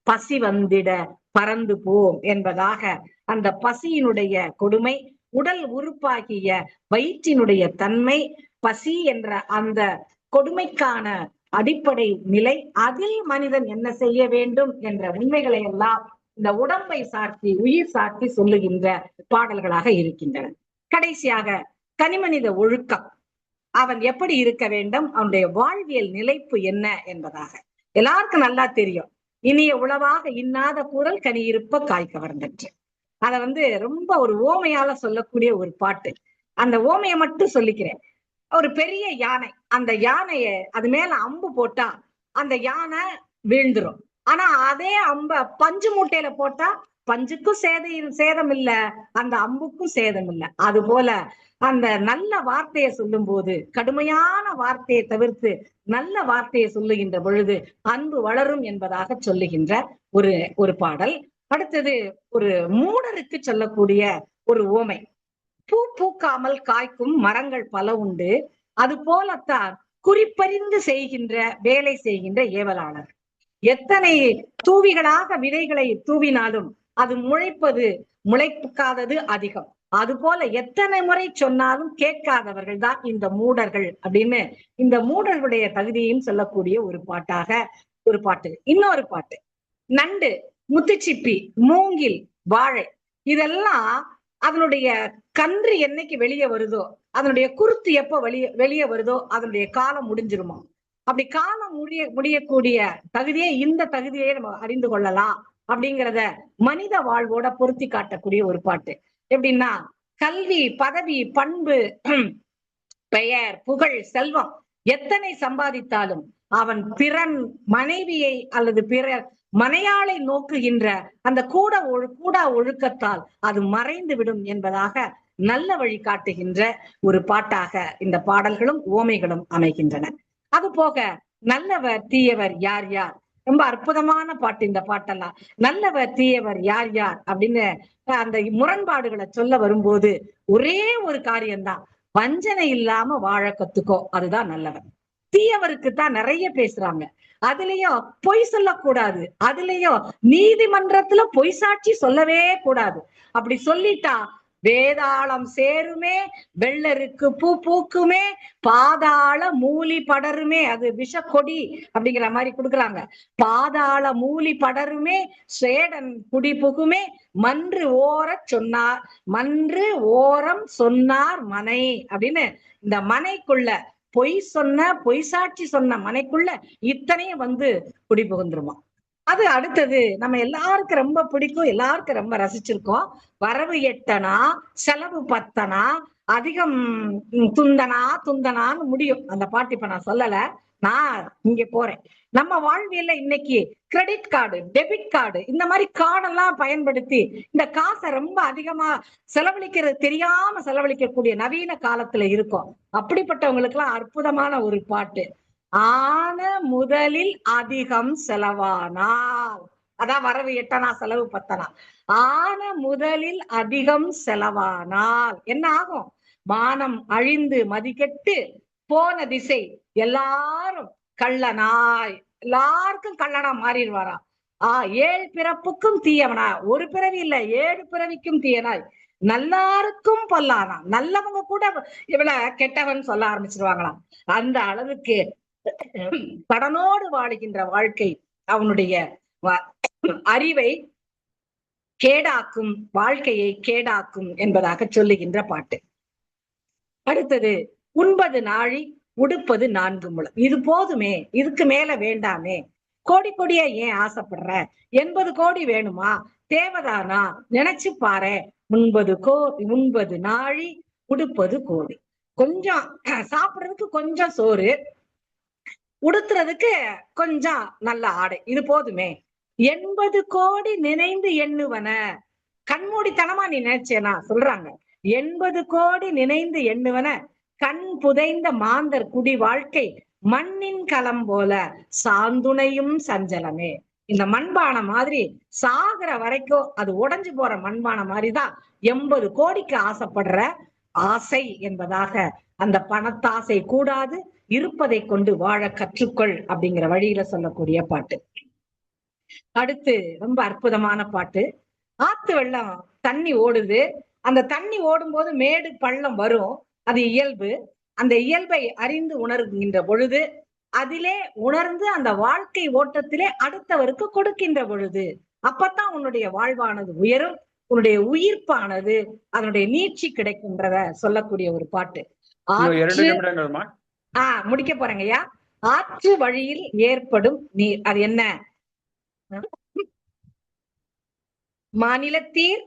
பசி வந்திட பறந்து போம் என்பதாக அந்த பசியினுடைய கொடுமை, உடல் உறுப்பாகிய வயிற்றினுடைய தன்மை, பசி என்ற அந்த கொடுமைக்கான அடிப்படை நிலை, அதில் மனிதன் என்ன செய்ய வேண்டும் என்ற உண்மைகளை எல்லாம் இந்த உடம்பை சார்த்தி உயிர் சார்த்தி சொல்லுகின்ற பாடல்களாக இருக்கின்றன. கடைசியாக தனிமனித ஒழுக்கம், அவன் எப்படி இருக்க வேண்டும், அவனுடைய வாழ்வியல் நிலைப்பு என்ன என்பதாக எல்லாருக்கும் நல்லா தெரியும். இனிய உளவாக இன்னாத கூறல் கனி இருப்ப காய் கவர்ந்தற்று. அத ரொம்ப ஒரு ஓமையால சொல்லக்கூடிய ஒரு பாட்டு. அந்த ஓமையை மட்டும் சொல்லிக்கிறேன். ஒரு பெரிய யானை, அந்த யானைய அது மேல அம்பு போட்டா அந்த யானை வீழ்ந்துரும். ஆனா அதே அம்ப பஞ்சு மூட்டையில போட்டா பஞ்சுக்கும் சேதம் இல்ல, அந்த அம்புக்கும் சேதம் இல்ல. அது போல அந்த நல்ல வார்த்தையை சொல்லும் போது கடுமையான வார்த்தையை தவிர்த்து நல்ல வார்த்தையை சொல்லுகின்ற பொழுது அன்பு வளரும் என்பதாக சொல்லுகின்ற ஒரு பாடல். அடுத்தது ஒரு மூடருக்கு சொல்லக்கூடிய ஒரு ஓமை. பூ பூக்காமல் காய்க்கும் மரங்கள் பல உண்டு, அது போலத்தான் குறிப்பறிந்து செய்கின்ற வேலை செய்கின்ற ஏவலாளர். எத்தனை தூவிகளாக விதைகளை தூவினாலும் அது முளைக்காதது அதிகம். அது போல எத்தனை முறை சொன்னாலும் கேட்காதவர்கள் தான் இந்த மூடர்கள் அப்படின்னு இந்த மூடர்களுடைய தகுதியையும் சொல்லக்கூடிய ஒரு பாட்டு. இன்னொரு பாட்டு, நண்டு, முத்துச்சிப்பி, மூங்கில், வாழை, இதெல்லாம் அதனுடைய கன்று என்னைக்கு வெளியே வருதோ, அதனுடைய குருத்து எப்ப வெளியே வருதோ அதனுடைய காலம் முடிஞ்சிருமா. அப்படி காலம் முடியக்கூடிய தகுதியை இந்த தகுதியை நம்ம அறிந்து கொள்ளலாம் அப்படிங்கிறத மனித வாழ்வோட பொருத்தி காட்டக்கூடிய ஒரு பாட்டு. எப்படின்னா, கல்வி, பதவி, பண்பு, பெயர், புகழ், செல்வம் எத்தனை சம்பாதித்தாலும் அவன் பிறன் மனைவியை அல்லது பிறர் மனையாளை நோக்குகின்ற அந்த கூடா ஒழுக்கத்தால் அது மறைந்து விடும் என்பதாக நல்ல வழி காட்டுகின்ற ஒரு பாட்டாக இந்த பாடல்களும் ஓமைகளும் அமைகின்றன. அது போக நல்லவர் தீயவர் யார் யார், ரொம்ப அற்புதமான பாட்டு இந்த பாட்டெல்லாம். நல்லவர் தீயவர் யார் யார் அப்படின்னு அந்த முரண்பாடுகளை சொல்ல வரும்போது ஒரே ஒரு காரியம்தான், வஞ்சனை இல்லாம வாழ கத்துக்கோ, அதுதான் நல்லவர். தீயவருக்கு தான் நிறைய பேசுறாங்க, அதுலயும் பொய் சொல்லக்கூடாது, அதுலயும் நீதிமன்றத்துல பொய் சாட்சி சொல்லவே கூடாது. அப்படி சொல்லிட்டா வேதாளம் சேருமே, வெள்ளருக்கு பூ பூக்குமே, பாதாள மூலி படருமே, அது விஷ கொடி அப்படிங்கிற மாதிரி கொடுக்குறாங்க. பாதாள மூலி படருமே, சேடன் குடி புகுமே, மன்று ஓரம் சொன்னார் மனை அப்படின்னு இந்த மனைக்குள்ள பொய் சாட்சி சொன்ன மனைக்குள்ள இத்தனையும் குடி புகுந்துருமா. அது அடுத்தது நம்ம எல்லாருக்கும் ரொம்ப பிடிக்கும், எல்லாருக்கும் ரொம்ப ரசிச்சிருக்கோம். வரவு 8 செலவு 10, அதிகம் துந்தனான்னு முடியும் அந்த பாட்டு. இப்ப நான் சொல்லல, நான் இங்க போறேன். நம்ம வாழ்வியல்ல இன்னைக்கு கிரெடிட் கார்டு, டெபிட் கார்டு, இந்த மாதிரி கார்டெல்லாம் பயன்படுத்தி இந்த காசை ரொம்ப அதிகமா தெரியாம செலவழிக்கக்கூடிய நவீன காலத்துல இருக்கும். அப்படிப்பட்டவங்களுக்கு எல்லாம் அற்புதமான ஒரு பாட்டு. ஆன முதலில் அதிகம் செலவானால், அதான் வரவு 8 செலவு 10. ஆன முதலில் அதிகம் செலவானால் என்ன ஆகும்? மானம் அழிந்து மதிக்கெட்டு போன திசை, எல்லாரும் கள்ளனாய், எல்லாருக்கும் கள்ளனா மாறிடுவாரா. 7 பிறப்புக்கும் தீயவனா, ஒரு பிறவி இல்ல 7 பிறவிக்கும் தீயனாய், நல்லாருக்கும் பொல்லானா, நல்லவங்க கூட இவ்வளவு கெட்டவன் சொல்ல ஆரம்பிச்சிருவாங்களாம். அந்த அளவுக்கு கடனோடு வாழுகின்ற வாழ்க்கை அவனுடைய அறிவை கேடாக்கும், வாழ்க்கையை கேடாக்கும் என்பதாக சொல்லுகின்ற பாட்டு. அடுத்தது, உண்பது நாழி உடுப்பது 4 முழம், இது போதுமே, இதுக்கு மேல வேண்டாமே, கோடியா ஏன் ஆசைப்படுற, 80 கோடி வேணுமா, தேவதானா, நினைச்சு பாரு, உண்பது நாழி உடுப்பது கோடி. கொஞ்சம் சாப்பிடுறதுக்கு கொஞ்சம் சோறு, உடுத்துறதுக்கு கொஞ்சம் நல்ல ஆடை, இது போதுமே. 80 கோடி நினைந்து எண்ணுவன, கண்மூடித்தனமா நீ நினைச்சேனா சொல்றாங்க. 80 கோடி நினைந்து எண்ணுவன கண் புதைந்த மாந்தர் குடி வாழ்க்கை மண்ணின் களம் போல சாந்துணையும் சஞ்சலமே. இந்த மண்பானை மாதிரி சாகிற வரைக்கும் அது உடைஞ்சு போற மண்பானை மாதிரிதான் 80 கோடிக்கு ஆசைப்படுற ஆசை என்பதாக. அந்த பணத்தாசை கூடாது, இருப்பதை கொண்டு வாழ கற்றுக்கொள் அப்படிங்கிற வழியில சொல்லக்கூடிய பாட்டு. அடுத்து ரொம்ப அற்புதமான பாட்டு. ஆத்து வெள்ளம் தண்ணி ஓடுது, அந்த தண்ணி ஓடும் போது மேடு பள்ளம் வரும், அது இயல்பு. அந்த இயல்பை அறிந்து உணர்கின்ற பொழுது, அதிலே உணர்ந்து அந்த வாழ்க்கை ஓட்டத்திலே அடுத்தவருக்கு கொடுக்கின்ற பொழுது அப்பத்தான் உன்னுடைய வாழ்வானது உயரும், உன்னுடைய உயிர்ப்பானது அதனுடைய நீட்சி கிடைக்கும்ன்றத சொல்லக்கூடிய ஒரு பாட்டு. இன்னும் 2 ஆற்று நிமிடங்கள்மா. முடிக்க போறேங்கய்யா. ஆற்று வழியில் ஏற்படும் நீர் அது என்ன? மாநிலத்தீர்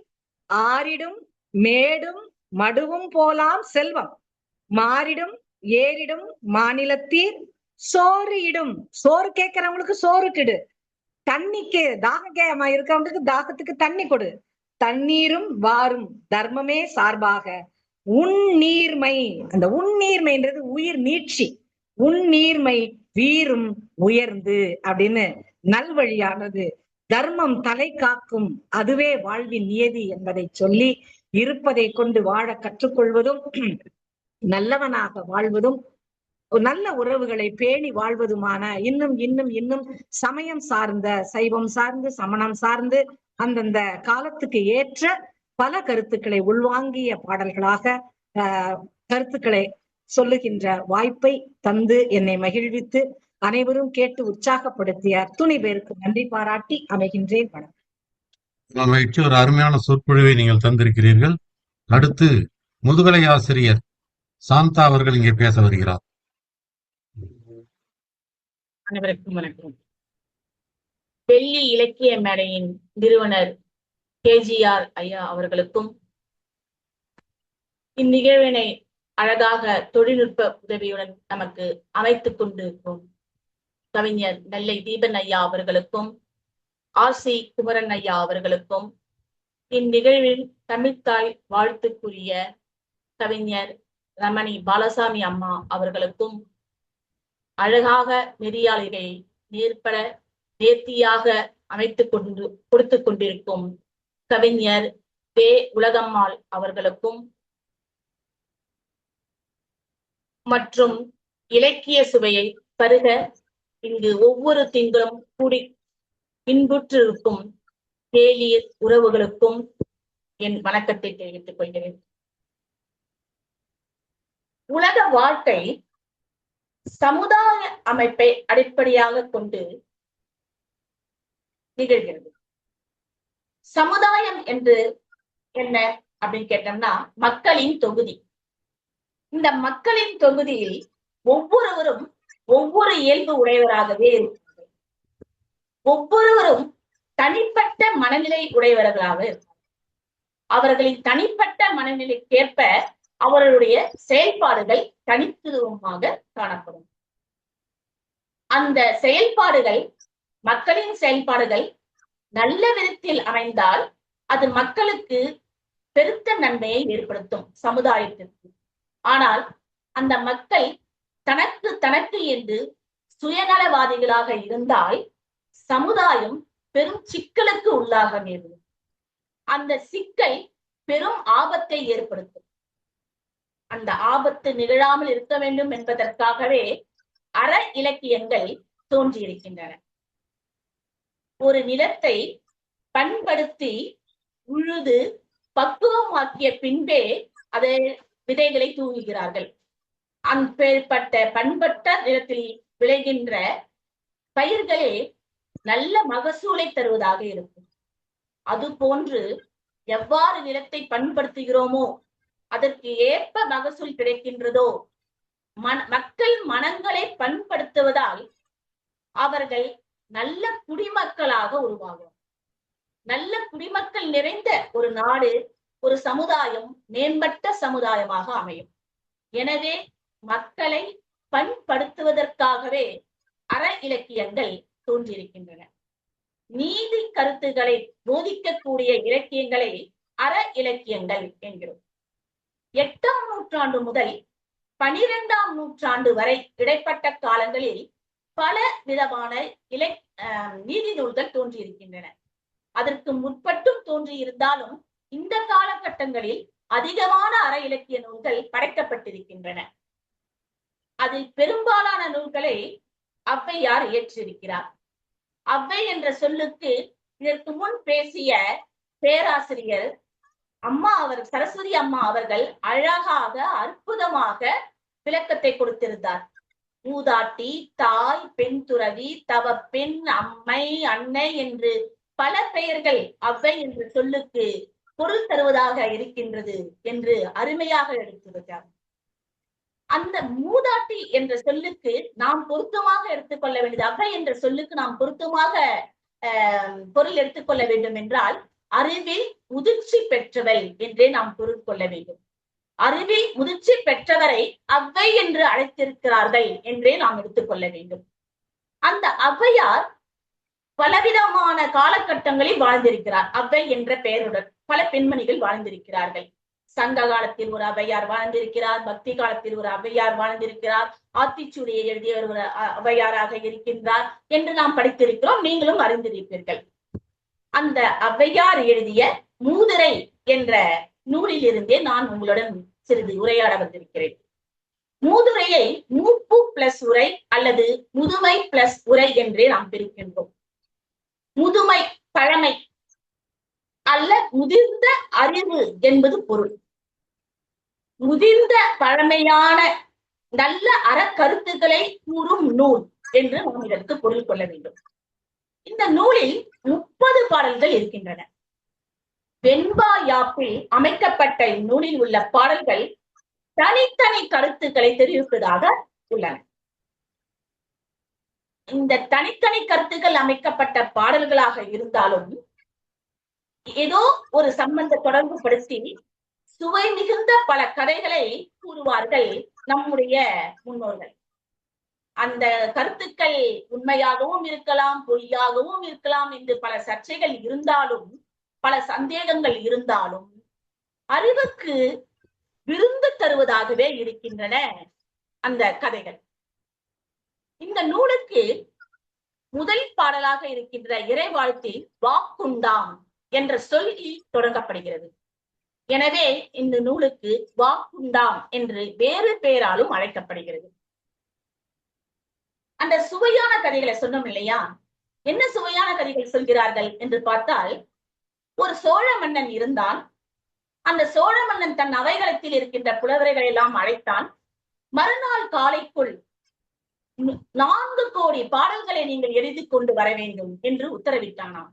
ஆறிடும் மேடும் மடுவும் போலாம் செல்வம் மாறிடும் ஏறிடும் மாநிலத்தீர் சோறு இடும். சோறு கேட்கிறவங்களுக்கு சோறு கிடு, தண்ணிக்கு தாகம் இருக்கிறவங்களுக்கு தாகத்துக்கு தண்ணி கொடு, தண்ணீரும் வாரும் தர்மமே சார்பாக உன்னீர்மை. அந்த உன்னீர்மைன்றது உயிர் நீட்சி. உன்னீர்மை வீரும் உயர்ந்து அப்படின்னு நல்வழியானது தர்மம் தலை காக்கும், அதுவே வாழ்வின் நியதி என்பதை சொல்லி இருப்பதை கொண்டு வாழ கற்றுக்கொள்வதும் நல்லவனாக வாழ்வதும் நல்ல உறவுகளை பேணி வாழ்வதுமான இன்னும் இன்னும் இன்னும் சமயம் சார்ந்த, சைவம் சார்ந்து, சமணம் சார்ந்து அந்தந்த காலத்துக்கு ஏற்ற பல கருத்துக்களை உள்வாங்கிய பாடல்களாக கருத்துக்களை சொல்லுகின்ற வாய்ப்பை தந்து என்னை மகிழ்வித்து அனைவரும் கேட்டு உற்சாகப்படுத்திய அத்துணை பேருக்கு நன்றி பாராட்டி அமைகின்றேன். வணக்கம். ஒரு அருமையான சொற்பொழிவை நீங்கள் தந்திருக்கிறீர்கள். அடுத்து முதுகலை ஆசிரியர் சாந்தா அவர்கள் இங்கே பேச வருகிறார். அனைவருக்கும் வணக்கம். டெல்லி இலக்கிய மேடையின் நிறுவனர் கேஜிஆர் ஐயா அவர்களுக்கும் இந்நிகழ்வினை அழகாக தொழில்நுட்ப உதவியுடன் நமக்கு அமைத்துக் கொண்டிருக்கும் கவிஞர் நெல்லை தீபன் ஐயா அவர்களுக்கும் ஆர்சி குமரன் ஐயா அவர்களுக்கும் இந்நிகழ்வில் தமிழ்த்தாய் வாழ்த்துக்குரிய கவிஞர் ரமணி பாலசாமி அம்மா அவர்களுக்கும் அழகாக நெறியாளரை நேர்பட நேர்த்தியாக கொடுத்து கொண்டிருக்கும் கவிஞர் வே உலகம்மாள் அவர்களுக்கும் மற்றும் இலக்கிய சுவையை பருக இங்கு ஒவ்வொரு திங்களும் கூடி இன்புற்றிருக்கும் கேலியர் உறவுகளுக்கும் என் வணக்கத்தை தெரிவித்துக் கொள்கிறேன். உலக வாழ்க்கை சமுதாய அமைப்பை அடிப்படையாக கொண்டு நிகழ்கிறது. சமுதாயம் என்று என்ன அப்படின்னு கேட்டோம்னா மக்களின் தொகுதி. இந்த மக்களின் தொகுதியில் ஒவ்வொருவரும் ஒவ்வொரு இயல்பு உடையவராகவே இருக்கிறார்கள். ஒவ்வொருவரும் தனிப்பட்ட மனநிலை உடையவர்களாக இருக்கிறார்கள். அவர்களின் தனிப்பட்ட மனநிலைக்கேற்ப அவர்களுடைய செயல்பாடுகள் தனித்துவமாக காணப்படும். அந்த செயல்பாடுகள் மக்களின் செயல்பாடுகள் நல்ல விதத்தில் அமைந்தால் அது மக்களுக்கு பெருத்த நன்மையை ஏற்படுத்தும் சமுதாயத்திற்கு. ஆனால் அந்த மக்கள் தனக்கு தனக்கு என்று சுயநலவாதிகளாக இருந்தால் சமுதாயம் பெரும் சிக்கலுக்கு உள்ளாக நேரும். அந்த சிக்கல் பெரும் ஆபத்தை ஏற்படுத்தும். அந்த ஆபத்து நிகழாமல் இருக்க வேண்டும் என்பதற்காகவே அற இலக்கியங்கள் தோன்றியிருக்கின்றன. ஒரு நிலத்தை பண்படுத்தி உழுது பக்குவமாக்கிய பின்பே அதை விதைகளை தூவுகிறார்கள். அப்பேற்பட்ட பண்பட்ட நிலத்தில் விளைகின்ற பயிர்களே நல்ல மகசூலை தருவதாக இருக்கும். அது போன்று எவ்வாறு நிலத்தை பண்படுத்துகிறோமோ அதற்கு ஏற்ப மகசூல் கிடைக்கின்றதோ மக்கள் மனங்களை பண்படுத்துவதால் அவர்கள் நல்ல குடிமக்களாக உருவாகும். நல்ல குடிமக்கள் நிறைந்த ஒரு நாடு, ஒரு சமுதாயம் மேம்பட்ட சமுதாயமாக அமையும். எனவே மக்களை பண்படுத்துவதற்காகவே அற இலக்கியங்கள் தோன்றியிருக்கின்றன. நீதி கருத்துக்களை போதிக்கக்கூடிய இலக்கியங்களை அற இலக்கியங்கள் என்கிறோம். 8ஆம் நூற்றாண்டு முதல் 12ஆம் நூற்றாண்டு வரை இடைப்பட்ட காலங்களில் பல விதமான நீதி நூல்கள் தோன்றியிருக்கின்றன. அதற்கு முற்பட்டும் தோன்றியிருந்தாலும் இந்த காலகட்டங்களில் அதிகமான அற இலக்கிய நூல்கள் படைக்கப்பட்டிருக்கின்றன. அதில் பெரும்பாலான நூல்களை ஔவையார் இயற்றியிருக்கிறார். ஔவை என்ற சொல்லுக்கு இதற்கு முன் பேசிய பேராசிரியர் சரஸ்வதி அம்மா அவர்கள் அழகாக அற்புதமாக விளக்கத்தை கொடுத்திருந்தார். மூதாட்டி, தாய், பெண் துறவி, தவ பெண், அம்மை, அன்னை என்று பல பெயர்கள் அவ்வை என்ற சொல்லுக்கு பொருள் தருவதாக இருக்கின்றது என்று அருமையாக எடுத்துரைத்தார். அந்த மூதாட்டி என்ற சொல்லுக்கு நாம் பொருத்தமாக எடுத்துக்கொள்ள வேண்டியது, அவ்வை என்ற சொல்லுக்கு நாம் பொருத்தமாக பொருள் எடுத்துக்கொள்ள வேண்டும் என்றால் அறிவில் முதிர்ச்சி பெற்றவள் என்றே நாம் பொருள் கொள்ள வேண்டும். அறிவில் முதிர்ச்சி பெற்றவரை அவ்வை என்று அழைத்திருக்கிறார்கள் என்றே நாம் எடுத்துக்கொள்ள வேண்டும். அந்த ஔவையார் பலவிதமான காலகட்டங்களில் வாழ்ந்திருக்கிறார். அவ்வை என்ற பெயருடன் பல பெண்மணிகள் வாழ்ந்திருக்கிறார்கள். சங்க காலத்தில் ஒரு ஔவையார் வாழ்ந்திருக்கிறார், பக்தி காலத்தில் ஒரு ஔவையார் வாழ்ந்திருக்கிறார், ஆத்திச்சூடியை எழுதியவர் ஒரு ஔவையாராக இருக்கின்றார் என்று நாம் படித்திருக்கிறோம், நீங்களும் அறிந்திருப்பீர்கள். அந்த ஔவையார் எழுதிய மூதுரை என்ற நூலில் இருந்தே நான் உங்களுடன் சிறிது உரையாட வந்திருக்கிறேன். மூதுரையை மூப்பு பிளஸ் உரை அல்லது முதுமை பிளஸ் உரை என்றே நாம் பிரிக்கின்றோம். முதுமை பழமை அல்ல முதிர்ந்த அறிவு என்பது பொருள். முதிர்ந்த பழமையான நல்ல அறக்கருத்துக்களை கூறும் நூல் என்று நாம் இதற்கு பொருள் கொள்ள வேண்டும். இந்த நூலில் 30 பாடல்கள் இருக்கின்றன. வெண்பா யாப்பில் அமைக்கப்பட்ட இந்நூலில் உள்ள பாடல்கள் தனித்தனி கருத்துக்களை தெரிவிப்பதாக உள்ளன. இந்த தனித்தனி கருத்துக்கள் அமைக்கப்பட்ட பாடல்களாக இருந்தாலும் ஏதோ ஒரு சம்பந்த தொடர்பு படுத்தி சுவை மிகுந்த பல கதைகளை கூறுவார்கள் நம்முடைய முன்னோர்கள். அந்த கருத்துக்கள் உண்மையாகவும் இருக்கலாம், பொய்யாகவும் இருக்கலாம் என்று பல சர்ச்சைகள் இருந்தாலும், பல சந்தேகங்கள் இருந்தாலும் அறிவுக்கு விருந்து தருவதாகவே இருக்கின்றன அந்த கதைகள். இந்த நூலுக்கு முதல் பாடலாக இருக்கின்ற இறைவாழ்த்தில் வாக்குண்டாம் என்ற சொல்லில் தொடங்கப்படுகிறது. எனவே இந்த நூலுக்கு வாக்குண்டாம் என்று வேறு பெயராலும் அழைக்கப்படுகிறது. அந்த சுவையான கதைகளை சொன்னோம் இல்லையா? என்ன சுவையான கதைகள் சொல்கிறார்கள் என்று பார்த்தால், ஒரு சோழ மன்னன் இருந்தான். அந்த சோழ மன்னன் தன் அவைகளத்தில் இருக்கின்ற புலவரைகளை எல்லாம் அழைத்தான். மறுநாள் காலைக்குள் 4 கோடி பாடல்களை நீங்கள் எழுதி கொண்டு வர வேண்டும் என்று உத்தரவிட்டானாம்.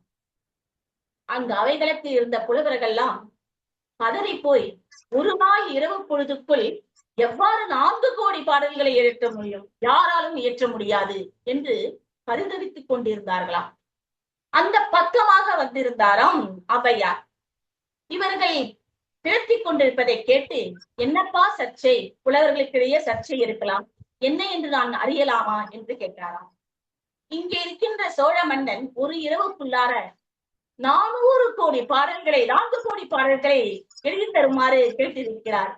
அந்த அவைகளத்தில் இருந்த புலவர்கள் எல்லாம் பதறி போய் ஒரு நாள் இரவு பொழுதுக்குள் எவ்வாறு 4 கோடி பாடல்களை இயற்ற முடியும், யாராலும் இயற்ற முடியாது என்று பரிதவித்துக் கொண்டிருந்தார்களாம். அந்த பக்கமாக வந்திருந்தாராம் ஔவையார். இவர்கள் திரட்டிக் கொண்டிருப்பதை கேட்டு, என்னப்பா சர்ச்சை, புலவர்களுக்கிடையே சர்ச்சை இருக்கலாம், என்ன என்று நான் அறியலாமா என்று கேட்டாராம். இங்கே இருக்கின்ற சோழ மன்னன் ஒரு இரவுக்குள்ளார 400 கோடி பாடல்களை 4 கோடி பாடல்களை எழுதி தருமாறு கேட்டிருக்கிறார்.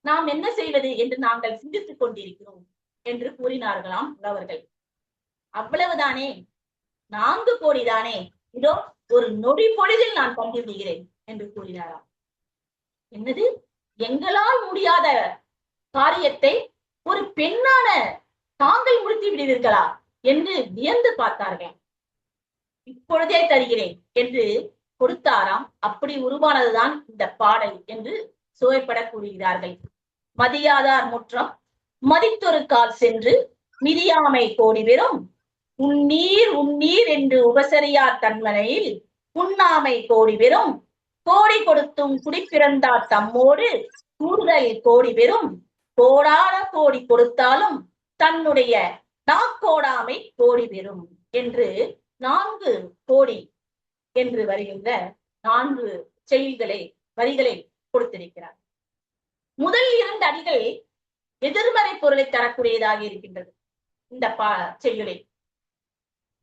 நாம் என்ன செய்வது என்று நாங்கள் சிந்தித்துக் கொண்டிருக்கிறோம் என்று கூறினார்களாம் புலவர்கள். அவ்வளவுதானே, 4 கோடி தானே, இதோ ஒரு நொடி பொழுதில் நான் கண்டுபிடிக்கிறேன் என்று கூறினாராம். என்னது, எங்களால் முடியாத காரியத்தை ஒரு பெண்ணான தாங்கள் முடித்து விடுவீர்களா என்று வியந்து பார்த்தார்கள். இப்பொழுதே தருகிறேன் என்று கொடுத்தாராம். அப்படி உருவானதுதான் இந்த பாடல் என்று சுவைப்பட கூறுகிறார்கள். மதியாதார் முற்றம் மதித்தொரு கால் சென்று மிதியாமை கோடி பெறும் உன்னீர் உன்னீர் என்று உபசரியார் தன்மனையில் உண்ணாமை கோடி பெறும் கோடி கொடுத்தும் குடிப்பிறந்தார் தம்மோடு கூடுதல் கோடி பெறும் கோடான கோடி கொடுத்தாலும் தன்னுடைய நாக்கோடாமை கோடி பெறும் என்று 4 கோடி என்று வருகின்ற 4 செயல்களை வரிகளை கொடுத்திருக்கிறார். முதல் 2 அடிகள் எதிர்மறை பொருளை தரக்கூடியதாக இருக்கின்றது. இந்த செய்யுளை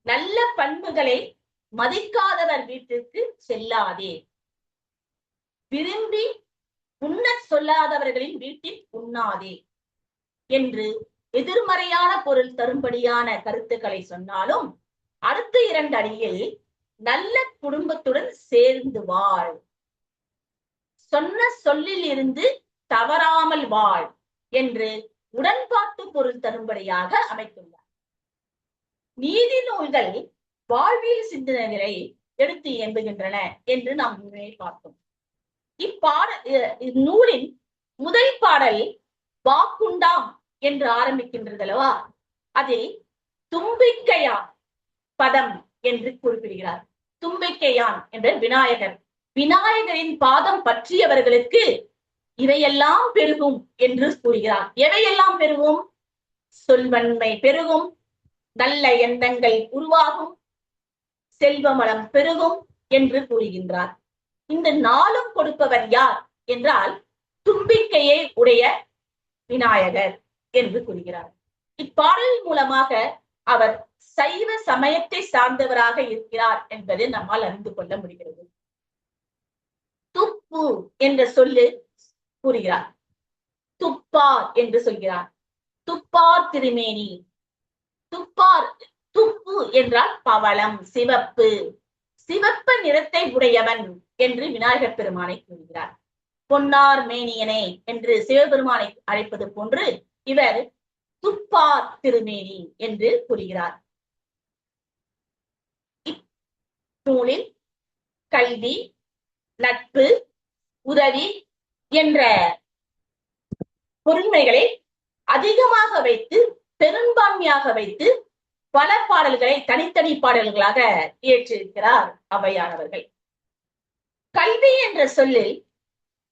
நல்ல பண்புகளை மதிக்காதவர் வீட்டிற்கு செல்லாதே, விரும்பி உண்ண சொல்லாதவர்களின் வீட்டில் உண்ணாதே என்று எதிர்மறையான பொருள் தரும்படியான கருத்துக்களை சொன்னாலும், அடுத்த 2 அடியில் நல்ல குடும்பத்துடன் சேர்ந்து வாழ், சொன்ன சொல்லில் இருந்து தவறாமல் வாழ் என்று உடன்பாட்டு பொருள் தரும்படியாக அமைத்துள்ளார். நீதி நூல்கள் வாழ்வியல் சிந்தனைகளை எடுத்து இயம்புகின்றன என்று நாம் பார்த்தோம். இந்நூலின் முதல் பாடல் வாக்குண்டாம் என்று ஆரம்பிக்கின்றது அல்லவா? அதில் தும்பிக்கையா பதம் என்று குறிப்பிடுகிறார். தும்பிக்கையான் என்ற விநாயகர். விநாயகரின் பாதம் பற்றியவர்களுக்கு இவையெல்லாம் பெருகும் என்று கூறுகிறார். எவையெல்லாம் பெருகும்? சொல்வன்மை பெருகும், நல்ல எண்ணங்கள் உருவாகும், செல்வமளம் பெருகும் என்று கூறுகின்றார். இந்த நாளும் கொடுப்பவர் யார் என்றால் தும்பிக்கையை உடைய விநாயகர் என்று கூறுகிறார். இப்பாடல் மூலமாக அவர் சைவ சமயத்தை சார்ந்தவராக இருக்கிறார் என்பதை நம்மால் அறிந்து கொள்ள முடிகிறது. துப்பு என்ற சொல்லு கூறுகிறார். துப்பார் என்று சொல்கிறார். துப்பார் திருமேனி. துப்பார், துப்பு என்றால் பவளம், சிவப்பு, சிவப்பு நிறத்தை உடையவன் என்று விநாயகர் பெருமானை கூறுகிறார். பொன்னார் மேனியனே என்று சிவபெருமானை அழைப்பது போன்று இவர் துப்பார் திருமேனி என்று கூறுகிறார். இந்நூலில் கல்வி, நட்பு, உதவி என்ற பொருண்மைகளை அதிகமாக வைத்து, பெரும்பான்மையாக வைத்து பல பாடல்களை தனித்தனி பாடல்களாக இயற்றியிருக்கிறார் ஔவையார். கல்வி என்ற சொல்லில்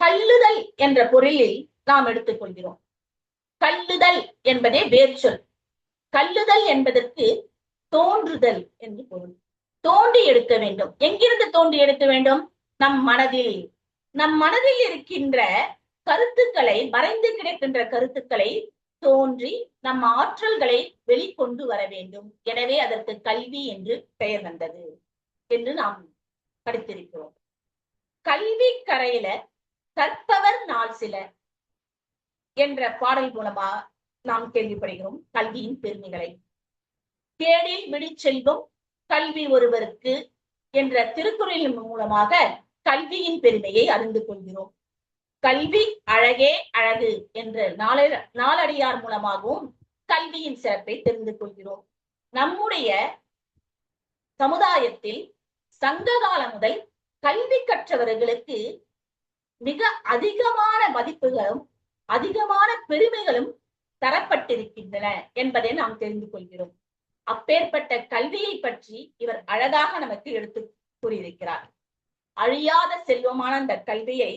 கல்லுதல் என்ற பொருளில் நாம் எடுத்துக்கொள்கிறோம். கல்லுதல் என்பதே வேர்ச்சொல். கல்லுதல் என்பதற்கு தோன்றுதல் என்று பொருள். தோண்டி எடுக்க வேண்டும். எங்கிருந்து தோண்டி எடுக்க வேண்டும்? நம் மனதில். நம் மனதில் இருக்கின்ற கருத்துக்களை, மறைந்து கிடக்கின்ற கருத்துக்களை தோன்றி நம் ஆற்றல்களை வெளிக்கொண்டு வர வேண்டும். எனவே அதற்கு கல்வி என்று பெயர் வந்தது என்று நாம் படித்திருக்கிறோம். கல்வி கரையில கற்பவர் நாள் சில என்ற பாடல் மூலமா நாம் கேள்விப்படுகிறோம் கல்வியின் பெருமைகளை. கேடில் விடிச்செல்வம் கல்வி ஒருவருக்கு என்ற திருக்குறளின் மூலமாக கல்வியின் பெருமையை அறிந்து கொள்கிறோம். கல்வி அழகே அழகு என்ற நாலடியார் மூலமாகவும் கல்வியின் சிறப்பை தெரிந்து கொள்கிறோம். நம்முடைய சமுதாயத்தில் சங்க காலம் முதல் கல்வி கற்றவர்களுக்கு மிக அதிகமான மதிப்புகளும் அதிகமான பெருமைகளும் தரப்பட்டிருக்கின்றன என்பதை நாம் தெரிந்து கொள்கிறோம். அப்பேற்பட்ட கல்வியை பற்றி இவர் அழகாக நமக்கு எடுத்து கூறியிருக்கிறார். அழியாத செல்வமான அந்த கல்வியை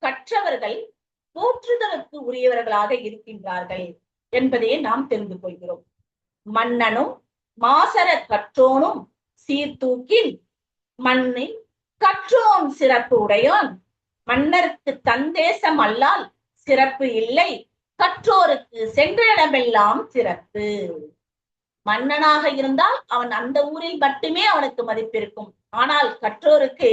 கற்றவர்கள் போற்றுதலுக்கு உரியவர்களாக இருக்கின்றார்கள் என்பதையே நாம் தெரிந்து கொள்கிறோம். மன்னனும் மாசர கற்றோனும் சீர்தூக்கில் மண்ணில் கற்றோன் சிறப்பு உடையோன், மன்னருக்கு தந்தேசம் அல்லால் சிறப்பு இல்லை, கற்றோருக்கு சென்ற இடமெல்லாம் சிறப்பு. மன்னனாக இருந்தால் அவன் அந்த ஊரில் மட்டுமே அவனுக்கு மதிப்பு இருக்கும். ஆனால் கற்றோருக்கு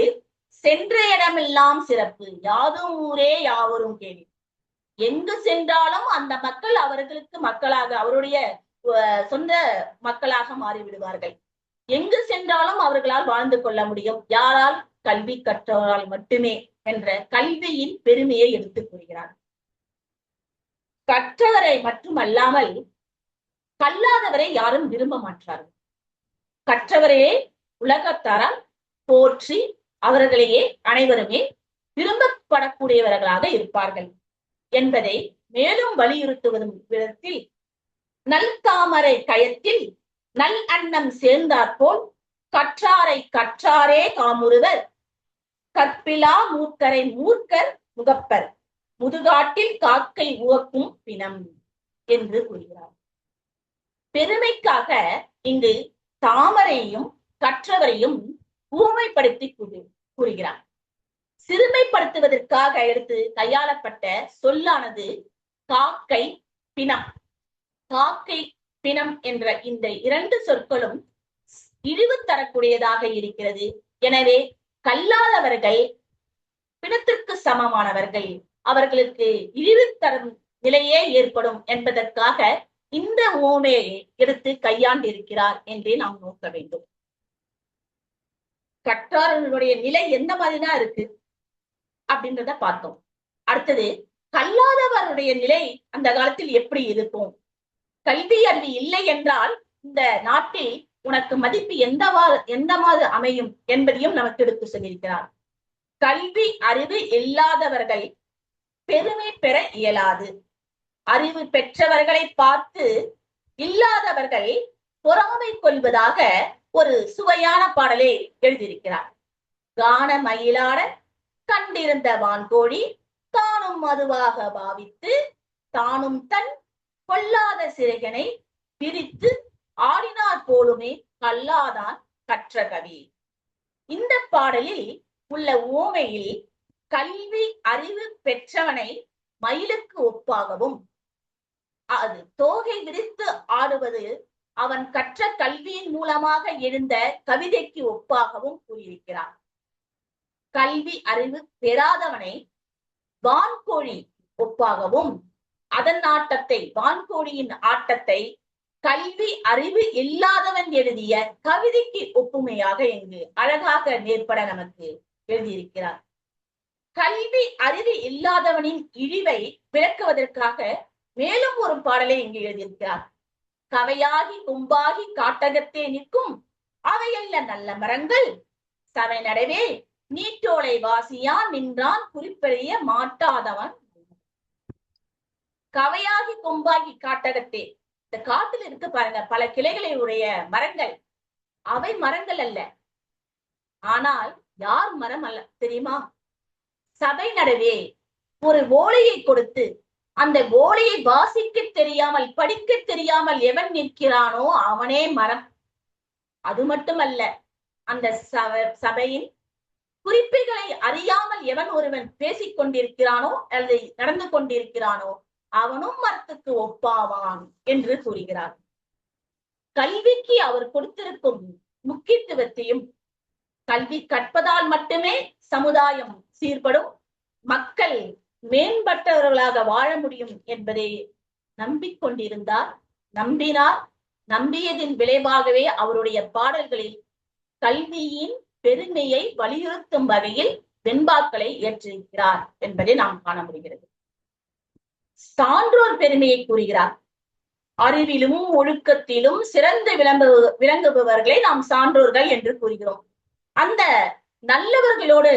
சென்ற இடமெல்லாம் சிறப்பு. யாதும் ஊரே யாவரும் கேள்வி. எங்கு சென்றாலும் அந்த மக்கள் அவர்களுக்கு மக்களாக, அவருடைய சொந்த மக்களாக மாறிவிடுவார்கள். எங்கு சென்றாலும் அவர்களால் வாழ்ந்து கொள்ள முடியும். யாரால்? கல்வி கற்றவரால் மட்டுமே என்ற கல்வியின் பெருமையை எடுத்துக் கூறுகிறார். கற்றவரை மட்டுமல்லாமல் கல்லாதவரை யாரும் விரும்ப மாட்டார்கள். கற்றவரையே உலகத்தாரால் போற்றி அவர்களையே அனைவருமே விரும்பப்படக்கூடியவர்களாக இருப்பார்கள் என்பதை மேலும் வலியுறுத்துவதும் விதத்தில் நல் தாமரை கயத்தில் நல் அன்னம் சேர்ந்தாற்போல் கற்றாரை கற்றாரே காமுறுவர், கற்பிலா மூர்க்கரை மூர்க்கர் முகப்பர், முதுகாட்டில் காக்கை உவக்கும் பிணம் என்று கூறுகிறார். பெருமைக்காக இங்கு தாமரையும் கற்றவரையும் ஊமைப்படுத்தி கூறுகிறார். சிறுமைப்படுத்துவதற்காக எடுத்து கையாளப்பட்ட சொல்லானது காக்கை பிணம். காக்கை பிணம் என்ற இந்த இரண்டு சொற்களும் இழிவு தரக்கூடியதாக இருக்கிறது. எனவே கல்லாதவர்கள் பிணத்திற்கு சமமானவர்கள், அவர்களுக்கு இழிவு தரும் நிலையே ஏற்படும் என்பதற்காக இந்த ஓமையை எடுத்து கையாண்டிருக்கிறார் என்றே நாம் நோக்க வேண்டும். கற்றார்களுடைய நிலை எந்த மாதிரிதான் இருக்கு அப்படின்றத பார்த்தோம். அடுத்தது கல்லாதவருடைய நிலை அந்த காலத்தில் எப்படி இருக்கும்? கல்வி அறிவு இல்லை என்றால் இந்த நாட்டில் உனக்கு மதிப்பு எந்த மாதிரி அமையும் என்பதையும் நமக்கு எடுத்து சொல்லியிருக்கிறார். கல்வி அறிவு இல்லாதவர்கள் பெருமை பெற இயலாது. அறிவு பெற்றவர்களை பார்த்து இல்லாதவர்கள் பொறாமை கொள்வதாக ஒரு சுவையான பாடலை எழுதியிருக்கிறார். கான மயிலாட கண்டிருந்த வான்கோழி தானும் மதுவாக பாவித்து தானும் தன் கொல்லாத சிறைகனை பிரித்து ஆடினார் போலுமே கல்லாதான் கற்ற கவி. இந்த பாடலில் உள்ள உவமையில் கல்வி அறிவு பெற்றவனை மயிலுக்கு ஒப்பாகவும், அது தோகை விரித்து ஆடுவது அவன் கற்ற கல்வியின் மூலமாக எழுந்த கவிதைக்கு ஒப்பாகவும் கூறியிருக்கிறார். கல்வி அறிவு பெறாதவனை வான்கோழி ஒப்பாகவும், அதன் ஆட்டத்தை, வான்கோழியின் ஆட்டத்தை கல்வி அறிவு இல்லாதவன் எழுதிய கவிதைக்கு ஒப்புமையாக இங்கு அழகாக நேர்பட நமக்கு எழுதியிருக்கிறார். கல்வி அறிவு இல்லாதவனின் இழிவை விளக்குவதற்காக மேலும் ஒரு பாடலை இங்கு எழுதியிருக்கிறார். கவையாகி கும்பாகி காட்டகத்தே நிற்கும் அவையல்ல நல்ல மரங்கள் சவை நடவே நீட்டோலை வாசியா நின்றான் குறிப்பறிய மாட்டாதவன். கவையாகி கொம்பாகி காட்டகத்தே, இந்த காட்டில் இருக்கு பாருங்க பல கிளைகளை உடைய மரங்கள், அவை மரங்கள் அல்ல. ஆனால் யார் மரம் அல்ல தெரியுமா? சபை நடுவே ஒரு ஓலையை கொடுத்து அந்த ஓலையை வாசிக்க தெரியாமல் படிக்க தெரியாமல் எவன் நிற்கிறானோ அவனே மரம். அது மட்டுமல்ல, அந்த சபையின் குறிப்புகளை அறியாமல் எவன் ஒருவன் பேசிக் கொண்டிருக்கிறானோ அல்லது நடந்து கொண்டிருக்கிறானோ அவனும் மரத்துக்கு ஒப்பாவான் என்று கூறுகிறார். கல்விக்கு அவர் கொடுத்திருக்கும் முக்கியத்துவத்தையும், கல்வி கற்பதால் மட்டுமே சமுதாயம் சீர்படும், மக்கள் மேம்பட்டவர்களாக வாழ முடியும் என்பதை நம்பிக்கொண்டிருந்தார், நம்பினார். நம்பியதின் விளைவாகவே அவருடைய பாடல்களில் கல்வியின் பெருமையை வலியுறுத்தும் வகையில் வெண்பாக்களை ஏற்றிருக்கிறார் என்பதை நாம் காண முடிகிறது. சான்றோர் பெருமையை கூறுகிறார். அறிவிலும் ஒழுக்கத்திலும் சிறந்து விளங்குபவர்களை நாம் சான்றோர்கள் என்று கூறுகிறோம். அந்த நல்லவர்களோடு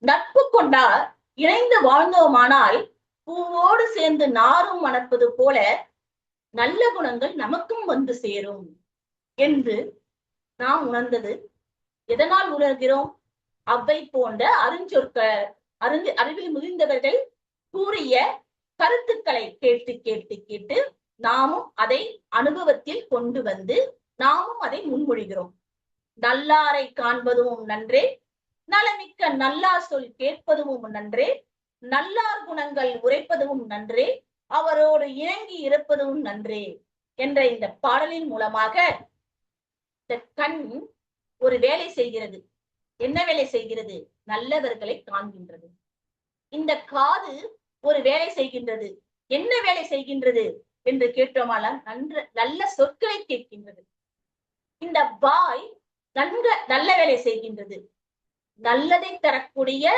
நட்பு கொண்டால், இணைந்து வாழ்ந்தோமானால் பூவோடு சேர்ந்து நாரும் மணப்பது போல நல்ல குணங்கள் நமக்கும் வந்து சேரும் என்று நாம் உணர்ந்தது. எதனால் உணர்கிறோம்? அவை போன்ற அறிவில் முதிர்ந்தவர்கள் கூறிய கருத்துக்களை கேட்டு கேட்டு கேட்டு நாமும் அதை அனுபவத்தில் கொண்டு வந்து நாமும் அதை முன்மொழிகிறோம். நல்லாரை காண்பதும் நன்றே, நலமிக்க நல்லார் சொல் கேட்பதும் நன்றே, நல்லார் குணங்கள் உரைப்பதும் நன்றே, அவரோடு இணங்கி இருப்பதும் நன்றே என்ற இந்த பாடலின் மூலமாக இந்த கண் ஒரு வேலை செய்கிறது. என்ன வேலை செய்கிறது? நல்லவர்களை காண்கின்றது. இந்த காது ஒரு வேலை செய்கின்றது. என்ன வேலை செய்கின்றது என்று கேட்டோமானால் நல்ல சொற்களை கேட்கின்றது. இந்த வாய் நல்ல வேலை செய்கின்றது. நல்லதை தரக்கூடிய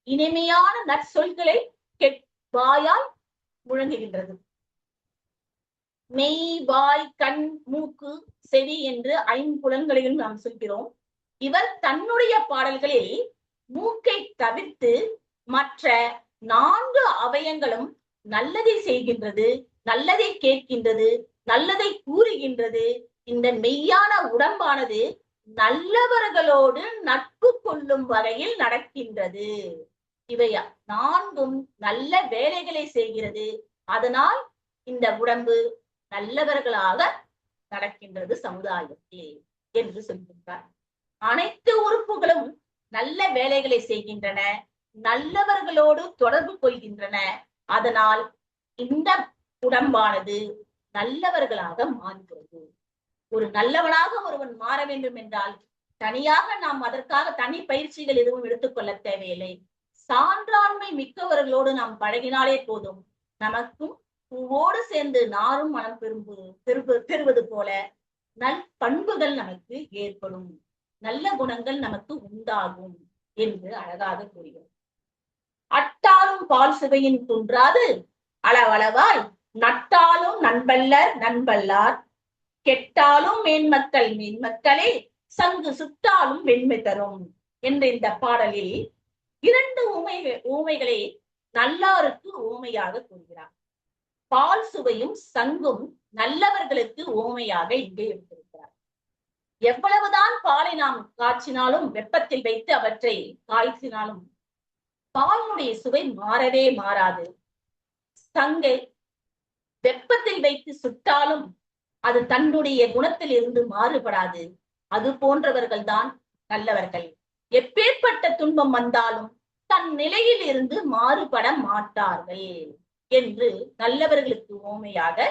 இனிமையான நற்சொல்களை வாயால் முழங்குகின்றது. மெய், வாய், கண், மூக்கு, செவி என்று 5 புலன்களையும் நாம் சொல்கிறோம். இவர் தன்னுடைய பாடல்களில் மூக்கை தவிர்த்து மற்ற 4 அவயங்களும் நல்லதை செய்கின்றது, நல்லதை கேட்கின்றது, நல்லதை கூறுகின்றது. இந்த மெய்யான உடம்பானது நல்லவர்களோடு நட்பு கொள்ளும் வகையில் நடக்கின்றது. இவை 4ம் நல்ல வேலைகளை செய்கிறது. அதனால் இந்த உடம்பு நல்லவர்களாக நடக்கின்றது சமுதாயத்தில் என்று சொல்கின்றார். அனைத்து உறுப்புகளும் நல்ல வேலைகளை செய்கின்றன, நல்லவர்களோடு தொடர்பு கொள்கின்றன. அதனால் இந்த உடம்பானது நல்லவர்களாக மாறுகிறது. ஒரு நல்லவனாக ஒருவன் மாற வேண்டும் என்றால் தனியாக நாம் அதற்காக தனி பயிற்சிகள் எதுவும் எடுத்துக்கொள்ள தேவையில்லை. சான்றாண்மை மிக்கவர்களோடு நாம் பழகினாலே போதும். நமக்கும் பூவோடு சேர்ந்து நாரும் மனம் பெறுவது போல நல் பண்புகள் நமக்கு ஏற்படும், நல்ல குணங்கள் நமக்கு உண்டாகும் என்று அழகாக கூறுகிறோம். அட்டாலும் பால் சுவையின் குன்றாது அளவளவாய் நட்டாலும் நண்பல்லர் நண்பல்லார், கெட்டாலும் மேன்மக்கள் மேன்மக்களே சங்கு சுட்டாலும் வெண்மை தரும் என்ற இந்த பாடலில் 2 ஊமைகளை நல்லாருக்கு ஊமையாக கூறுகிறார். பால் சுவையும் சங்கும் நல்லவர்களுக்கு ஊமையாக இங்கே எடுத்திருக்கிறார். எவ்வளவுதான் பாலை நாம் காய்ச்சினாலும், வெப்பத்தில் வைத்து அவற்றை காய்ச்சினாலும் பாலினுடைய சுவை மாறவே மாறாது. சங்கை வெப்பத்தில் வைத்து சுட்டாலும் அது தன்னுடைய குணத்தில் இருந்து மாறுபடாது. அது போன்றவர்கள் தான் நல்லவர்கள். எப்பேற்பட்ட துன்பம் வந்தாலும் தன் நிலையில் இருந்து மாறுபட மாட்டார்கள் என்று நல்லவர்களுக்கு ஓமையாக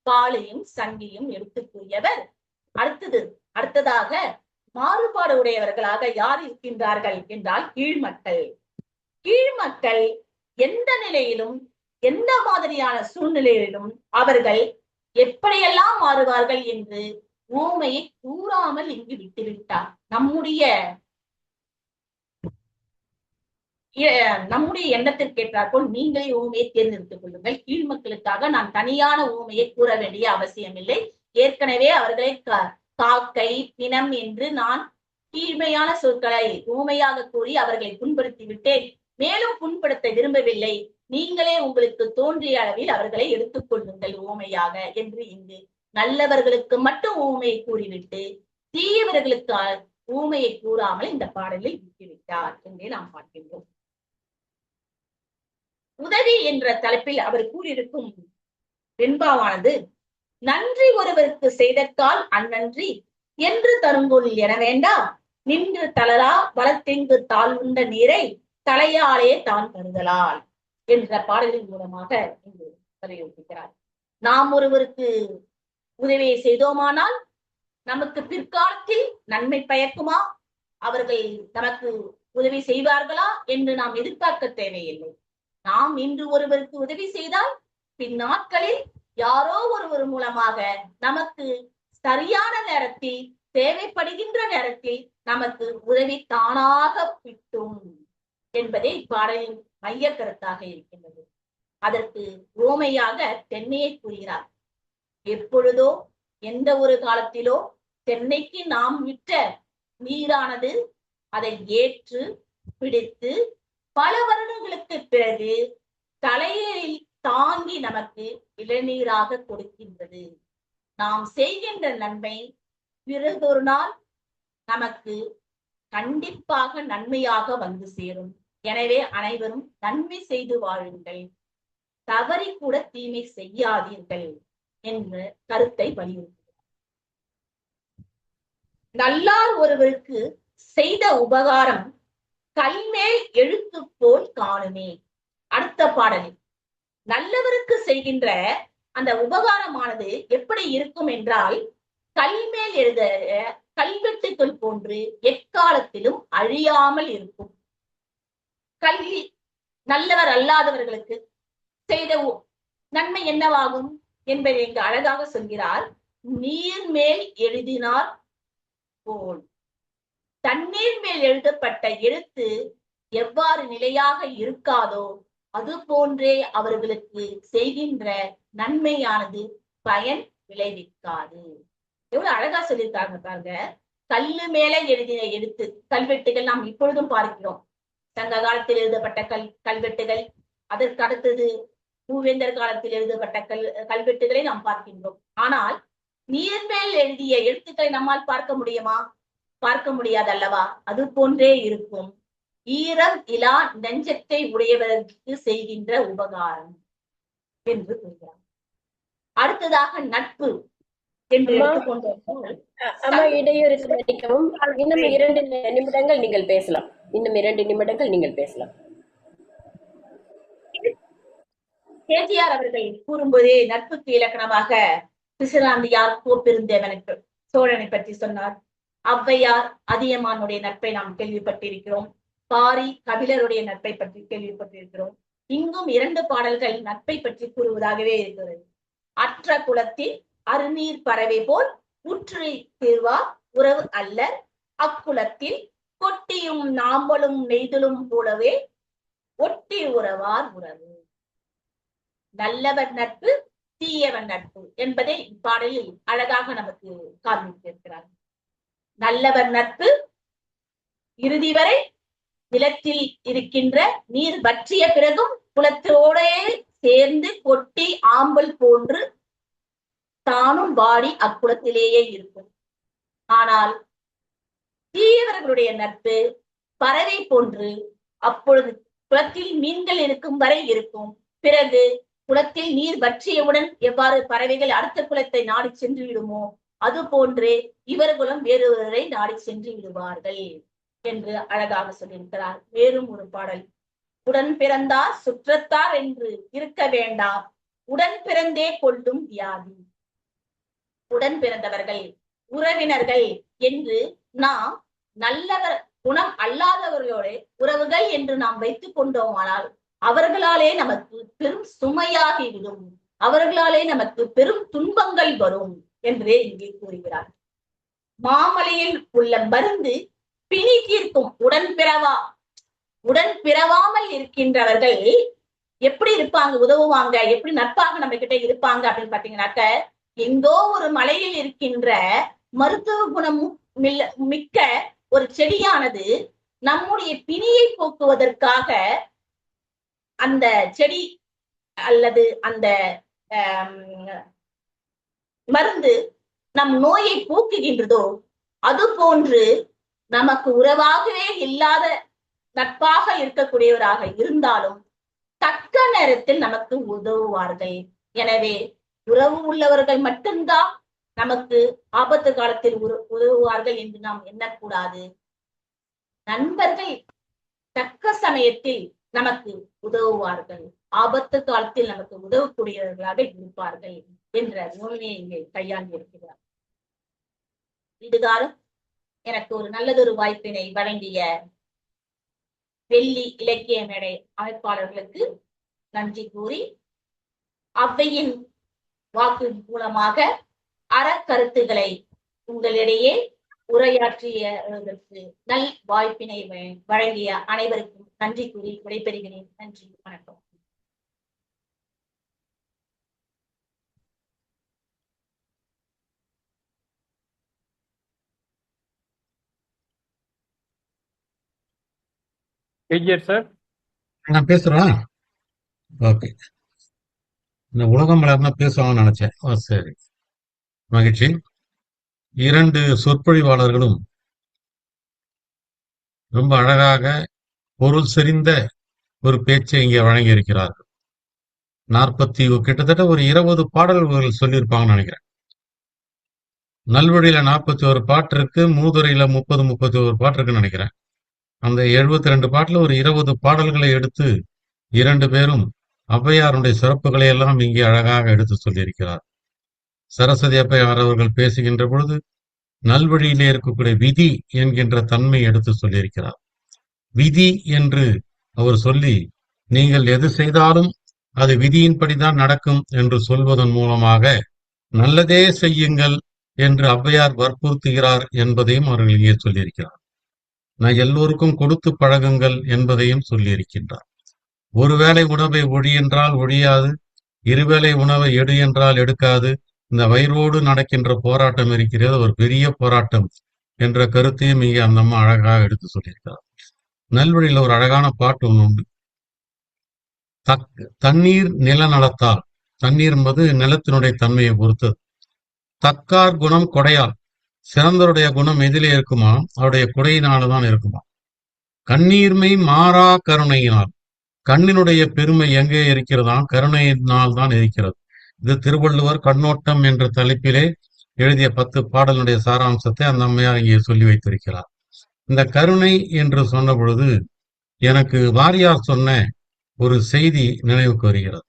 பாலையும் சங்கையும் எடுத்து கூறியவர். அடுத்ததாக மாறுபாடு உடையவர்களாக யார் இருக்கின்றார்கள் என்றால் கீழ்மக்கள். கீழ்மக்கள் எந்த நிலையிலும் எந்த மாதிரியான சூழ்நிலையிலும் அவர்கள் எப்படியெல்லாம் மாறுவார்கள் என்று ஊமையை கூறாமல் இங்கு விட்டுவிட்டார். நம்முடைய எண்ணத்திற்கு ஏற்றாற்போல் நீங்களே ஊமையை தேர்ந்தெடுத்துக் கொள்ளுங்கள். கீழ்மக்களுக்காக நான் தனியான ஊமையை கூற வேண்டிய அவசியம் இல்லை. ஏற்கனவே அவர்களை காக்கை, பிணம் என்று நான் கீழ்மையான சொற்களை ஊமையாக கூறி அவர்களை புண்படுத்தி விட்டேன். மேலும் புண்படுத்த விரும்பவில்லை. நீங்களே உங்களுக்கு தோன்றிய அளவில் அவர்களை எடுத்துக் கொள்ளுங்கள் ஊமையாக என்று இங்கு நல்லவர்களுக்கு மட்டும் ஊமையை கூறிவிட்டு தீயவர்களுக்கு ஊமையை கூறாமல் இந்த பாடலில் விட்டுவிட்டார் என்றே நாம் பார்க்கின்றோம். உதவி என்ற தலைப்பில் அவர் கூறியிருக்கும் வெண்பாவானது, நன்றி ஒருவருக்கு செய்தற்கால் அந்நன்றி என்று தருங்கொள் என வேண்டாம், நின்று தளரா வளத்திங்கு தாழ் உண்ட நீரை தலையாலே தான் தருதலால் என்ற பாடலின் மூலமாக இங்கு வலியுறுத்துகிறார். நாம் ஒருவருக்கு உதவியை செய்தோமானால் நமக்கு பிற்காலத்தில் நன்மை பயக்குமா, அவர்கள் நமக்கு உதவி செய்வார்களா என்று நாம் எதிர்பார்க்க தேவையில்லை. நாம் இன்று ஒருவருக்கு உதவி செய்தால் பின்னாட்களில் யாரோ ஒருவர் மூலமாக நமக்கு சரியான நேரத்தில், தேவைப்படுகின்ற நேரத்தில் நமக்கு உதவி தானாக கிட்டும் என்பதே இப்பாடலின் மைய கருத்தாக இருக்கின்றது. அதற்கு ஓமையாக தென்னையை கூறுகிறார். எப்பொழுதோ எந்த ஒரு காலத்திலோ தென்னைக்கு நாம் விட்ட நீரானது அதை ஏற்று பிடித்து பல வருடங்களுக்கு பிறகு தலையில் தாங்கி நமக்கு இளநீராக கொடுக்கின்றது. நாம் செய்கின்ற நன்மை பிறகொரு நாள் நமக்கு கண்டிப்பாக நன்மையாக வந்து சேரும். எனவே அனைவரும் நன்மை செய்து வாழுங்கள், தவறி கூட தீமை செய்யாதீர்கள் என்ற கருத்தை வலியுறுத்துகிறார். நல்லார் ஒருவருக்கு செய்த உபகாரம் கல்மேல் எழுத்து போல் காணுமே. அடுத்த பாடலில் நல்லவருக்கு செய்கின்ற அந்த உபகாரமானது எப்படி இருக்கும் என்றால், கல்மேல் எழுத கல்வெட்டுக்கள் போன்று எக்காலத்திலும் அழியாமல் இருக்கும். கல்வி நல்லவர் அல்லாதவர்களுக்கு செய்த நன்மை என்னவாகும் என்பதை இங்கு அழகாக சொல்கிறார். நீர் மேல் எழுதினார் போல், தண்ணீர் மேல் எழுதப்பட்ட எழுத்து எவ்வாறு நிலையாக இருக்காதோ அது போன்றே அவர்களுக்கு செய்கின்ற நன்மையானது பயன் விளைவிக்காது. எவ்வளவு அழகா சொல்லியிருக்காங்க பாருங்க. கல்லு மேல எழுதின எழுத்து கல்வெட்டுகள் நாம் இப்பொழுதும் பார்க்கிறோம். சங்க காலத்தில் எழுதப்பட்ட கல்வெட்டுகள், அதற்கு அடுத்தது மூவேந்தர் காலத்தில் எழுதப்பட்ட கல்வெட்டுகளை நாம் பார்க்கின்றோம். ஆனால் நீர் மேல் எழுதிய எழுத்துக்களை நம்மால் பார்க்க முடியுமா? பார்க்க முடியாது அல்லவா? அது போன்றே இருக்கும். ஈரம் இலா நெஞ்சத்தை உடையவருக்கு செய்கின்ற உபகாரம் என்று கூறுகிறார். அடுத்ததாக நட்பு என்று எடுத்துக்கொண்டால், இடையூறுக்கு மன்னிக்கவும், இன்னும் 2 நிமிடங்கள் நீங்கள் பேசலாம். இன்னும் 2 நிமிடங்கள் நீங்கள் பேசலாம். கேஜிஆர் அவர்கள் கூறும்போதே நட்புக்கு இலக்கணமாக பிசிராந்தியார் கோப்பெருந்தேவனை சோழனை பற்றி சொன்னார். ஔவையார் அதியமானுடைய நட்பை நாம் கேள்விப்பட்டிருக்கிறோம். பாரி கபிலருடைய நட்பை பற்றி கேள்விப்பட்டிருக்கிறோம். இங்கும் 2 பாடல்கள் நட்பை பற்றி கூறுவதாகவே இருக்கிறது. அற்ற குலத்தில் அருநீர் பறவை போல் உற்று தீர்வா உறவு அல்ல, அக்குலத்தில் கொட்டியும் நாம்பலும் நெய்தலும் போலவே ஒட்டி உறவார் உறவு. நல்லவர் நட்பு தீயவன் நட்பு என்பதை இப்பாடலில் அழகாக நமக்கு காண்பித்திருக்கிறார். நல்லவர் நட்பு இறுதி வரை நிலத்தில் இருக்கின்ற நீர் வற்றிய பிறகும் குளத்தோடே சேர்ந்து கொட்டி ஆம்பல் போன்று தானும் வாடி அக்குளத்திலேயே இருக்கும். ஆனால் தீயவர்களுடைய நட்பு பறவை போன்று அப்பொழுது குளத்தில் மீன்கள் இருக்கும் வரை இருக்கும். பிறகு குளத்தில் நீர் வற்றியவுடன் எவ்வாறு பறவைகள் அடுத்த குளத்தை நாடி சென்று விடுமோ அது போன்றே இவர்களும் வேறொருவரை நாடி சென்று விடுவார்கள் என்று அழகாக சொல்லியிருக்கிறார். வேறும் ஒரு பாடல், உடன் பிறந்தார் சுற்றத்தார் என்று இருக்க வேண்டாம், உடன் பிறந்தே கொள்ளும் வியாதி. உடன் பிறந்தவர்கள் உறவினர்கள் என்று நாம் நல்லவர் குணம் அல்லாதவர்களோட உறவுகள் என்று நாம் வைத்துக் கொண்டோமானால் அவர்களாலே நமக்கு பெரும் சுமையாகிவிடும், அவர்களாலே நமக்கு பெரும் துன்பங்கள் வரும் என்றே இங்கே கூறுகிறார். மாமலையில் உள்ள மருந்து பிணி தீர்க்கும். உடன் பிறவாமல் இருக்கின்றவர்கள் எப்படி இருப்பாங்க, உதவுவாங்க, எப்படி நட்பாக நம்ம கிட்ட இருப்பாங்க அப்படின்னு பாத்தீங்கன்னாக்க, எங்கோ ஒரு மலையில் இருக்கின்ற மருத்துவ குணம் மிக்க ஒரு செடியானது நம்முடைய பிணியை போக்குவதற்காக அந்த செடி அல்லது அந்த மருந்து நம் நோயை போக்குகின்றதோ அது போன்று நமக்கு உறவாகவே இல்லாத நட்பாக இருக்கக்கூடியவராக இருந்தாலும் தக்க நேரத்தில் நமக்கு உதவுவார்கள். எனவே உறவு உள்ளவர்கள் மட்டும்தான் நமக்கு ஆபத்து காலத்தில் உதவுவார்கள் என்று நாம் எண்ணக்கூடாது. நண்பர்கள் தக்க சமயத்தில் நமக்கு உதவுவார்கள், ஆபத்து காலத்தில் நமக்கு உதவக்கூடியவர்களாக இருப்பார்கள் என்ற உண்மையை இங்கே கையாண்டு இருக்கிறார். இதுகாலம் எனக்கு ஒரு நல்லதொரு வாய்ப்பினை வழங்கிய வெள்ளி இலக்கிய மேடை அமைப்பாளர்களுக்கு நன்றி கூறி, அவ்வையின் வாக்கு மூலமாக அறக்கருத்துக்களை உங்களிடையே உரையாற்றியதற்கு நல் வாய்ப்பினை வழங்கிய அனைவருக்கும் நன்றி கூறி விடைபெறுகிறேன். நன்றி, வணக்கம். சார் நான் பேசுறேன். ஓகே, இந்த உலகம் மலர்னா பேசுவாங்கன்னு நினைச்சேன். சரி, மகிழ்ச்சி. இரண்டு சொற்பொழிவாளர்களும் ரொம்ப அழகாக பொருள் செறிந்த ஒரு பேச்சை இங்கே வழங்கி இருக்கிறார்கள். கிட்டத்தட்ட ஒரு 20 பாடல்கள் சொல்லியிருப்பாங்கன்னு நினைக்கிறேன். நல்வழியில 41 பாட்டு இருக்கு, மூதுரையில 31 பாட்டு இருக்குன்னு நினைக்கிறேன். அந்த 72 பாட்டுல ஒரு 20 பாடல்களை எடுத்து இரண்டு பேரும் ஔவையாருடைய சிறப்புகளை எல்லாம் இங்கே அழகாக எடுத்து சொல்லியிருக்கிறார். சரஸ்வதி அப்பையார் அவர்கள் பேசுகின்ற பொழுது நல்வழியிலே இருக்கக்கூடிய விதி என்கின்ற தன்மை எடுத்து சொல்லியிருக்கிறார். விதி என்று அவர் சொல்லி, நீங்கள் எது செய்தாலும் அது விதியின்படிதான் நடக்கும் என்று சொல்வதன் மூலமாக நல்லதே செய்யுங்கள் என்று ஔவையார் வற்புறுத்துகிறார் என்பதையும் அவர்கள் இங்கே சொல்லியிருக்கிறார். நான் எல்லோருக்கும் கொடுத்து பழகுங்கள் என்பதையும் சொல்லியிருக்கின்றார். ஒருவேளை உணவை ஒழி என்றால் ஒழியாது, இருவேளை உணவை எடு என்றால் எடுக்காது. இந்த வயிறோடு நடக்கின்ற போராட்டம் இருக்கிறது, ஒரு பெரிய போராட்டம் என்ற கருத்தையும் இங்கே அந்த அம்மா அழகாக எடுத்து சொல்லியிருக்கிறார். நல்வழியில் ஒரு அழகான பாட்டு ஒன்று உண்டு. தண்ணீர் நிலநலத்தால், தண்ணீர் என்பது நிலத்தினுடைய தன்மையை பொறுத்தது. தக்கார் குணம் கொடையால், சிறந்தருடைய குணம் எதிலே இருக்குமா, அவருடைய கொடையினால்தான் இருக்குமா. கண்ணீர்மை மாறா கருணையினால், கண்ணினுடைய பெருமை எங்கே இருக்கிறதா, கருணையினால் தான் இருக்கிறது. இது திருவள்ளுவர் கண்ணோட்டம் என்ற தலைப்பிலே எழுதிய 10 பாடலுடைய சாராம்சத்தை அந்த அம்மையார் இங்கே சொல்லி வைத்திருக்கிறார். இந்த கருணை என்று சொன்ன பொழுது எனக்கு வாரியார் சொன்ன ஒரு செய்தி நினைவுக்கு வருகிறது.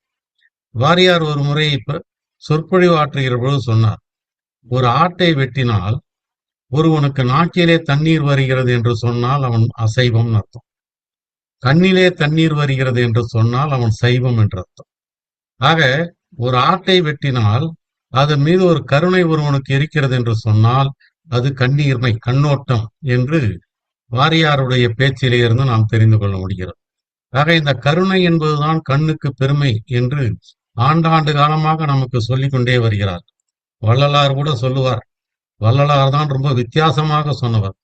வாரியார் ஒரு முறை சொற்பொழிவு ஆற்றுகிற பொழுது சொன்னார், ஒரு ஆட்டை வெட்டினால் ஒருவனுக்கு நாக்கிலே தண்ணீர் வருகிறது என்று சொன்னால் அவன் அசைவம் அர்த்தம், கண்ணிலே தண்ணீர் வருகிறது என்று சொன்னால் அவன் சைவம் என்று அர்த்தம். ஆக ஒரு ஆட்டை வெட்டினால் அதன் மீது ஒரு கருணை ஒருவனுக்கு இருக்கிறது என்று சொன்னால் அது கண்ணீர்மை, கண்ணோட்டம் என்று வாரியாருடைய பேச்சிலே இருந்து நாம் தெரிந்து கொள்ள முடிகிறது. ஆக இந்த கருணை என்பதுதான் கண்ணுக்கு பெருமை என்று ஆண்டாண்டு காலமாக நமக்கு சொல்லிக் கொண்டே வருகிறார். வள்ளலார் கூட சொல்லுவார், வள்ளலார் தான் ரொம்ப வித்தியாசமாக சொன்னவர்.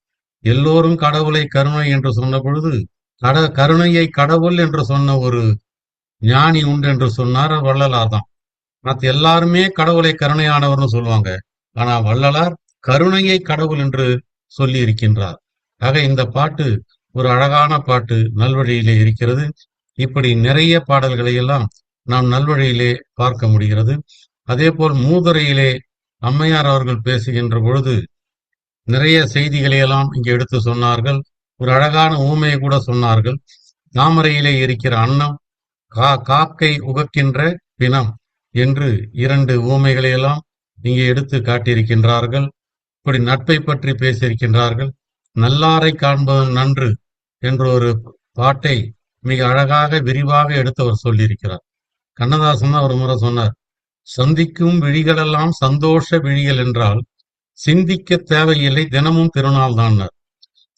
எல்லோரும் கடவுளை கருணை என்று சொன்ன பொழுது கருணையை கடவுள் என்று சொன்ன ஒரு ஞானி உண்டு என்று சொன்னார், வள்ளலார் தான். மற்ற எல்லாருமே கடவுளை கருணையானவர்னு சொல்லுவாங்க. ஆனா வள்ளலார் கருணையை கடவுள் என்று சொல்லி இருக்கின்றார். ஆக இந்த பாட்டு ஒரு அழகான பாட்டு, நல்வழியிலே இருக்கிறது. இப்படி நிறைய பாடல்களை எல்லாம் நாம் நல்வழியிலே பார்க்க முடிகிறது. அதே போல் மூதுரையிலே அம்மையார் அவர்கள் பேசுகின்ற பொழுது நிறைய செய்திகளை எல்லாம் இங்கே எடுத்து சொன்னார்கள். ஒரு அழகான ஊமையை கூட சொன்னார்கள். தாமரையிலே இருக்கிற அன்னம், காக்கை உகக்கின்ற பிணம் என்று 2 ஊமைகளை எல்லாம் இங்கே எடுத்து காட்டியிருக்கின்றார்கள். இப்படி நட்பை பற்றி பேசியிருக்கின்றார்கள். நல்லாரை காண்பது நன்று என்ற ஒரு பாட்டை மிக அழகாக விரிவாக எடுத்து அவர் சொல்லியிருக்கிறார். கண்ணதாசன் தான் ஒரு முறை சொன்னார், சந்திக்கும் விழிகளெல்லாம் சந்தோஷ விழிகள் என்றால் சிந்திக்க தேவையில்லை, தினமும் திருநாள் தான்.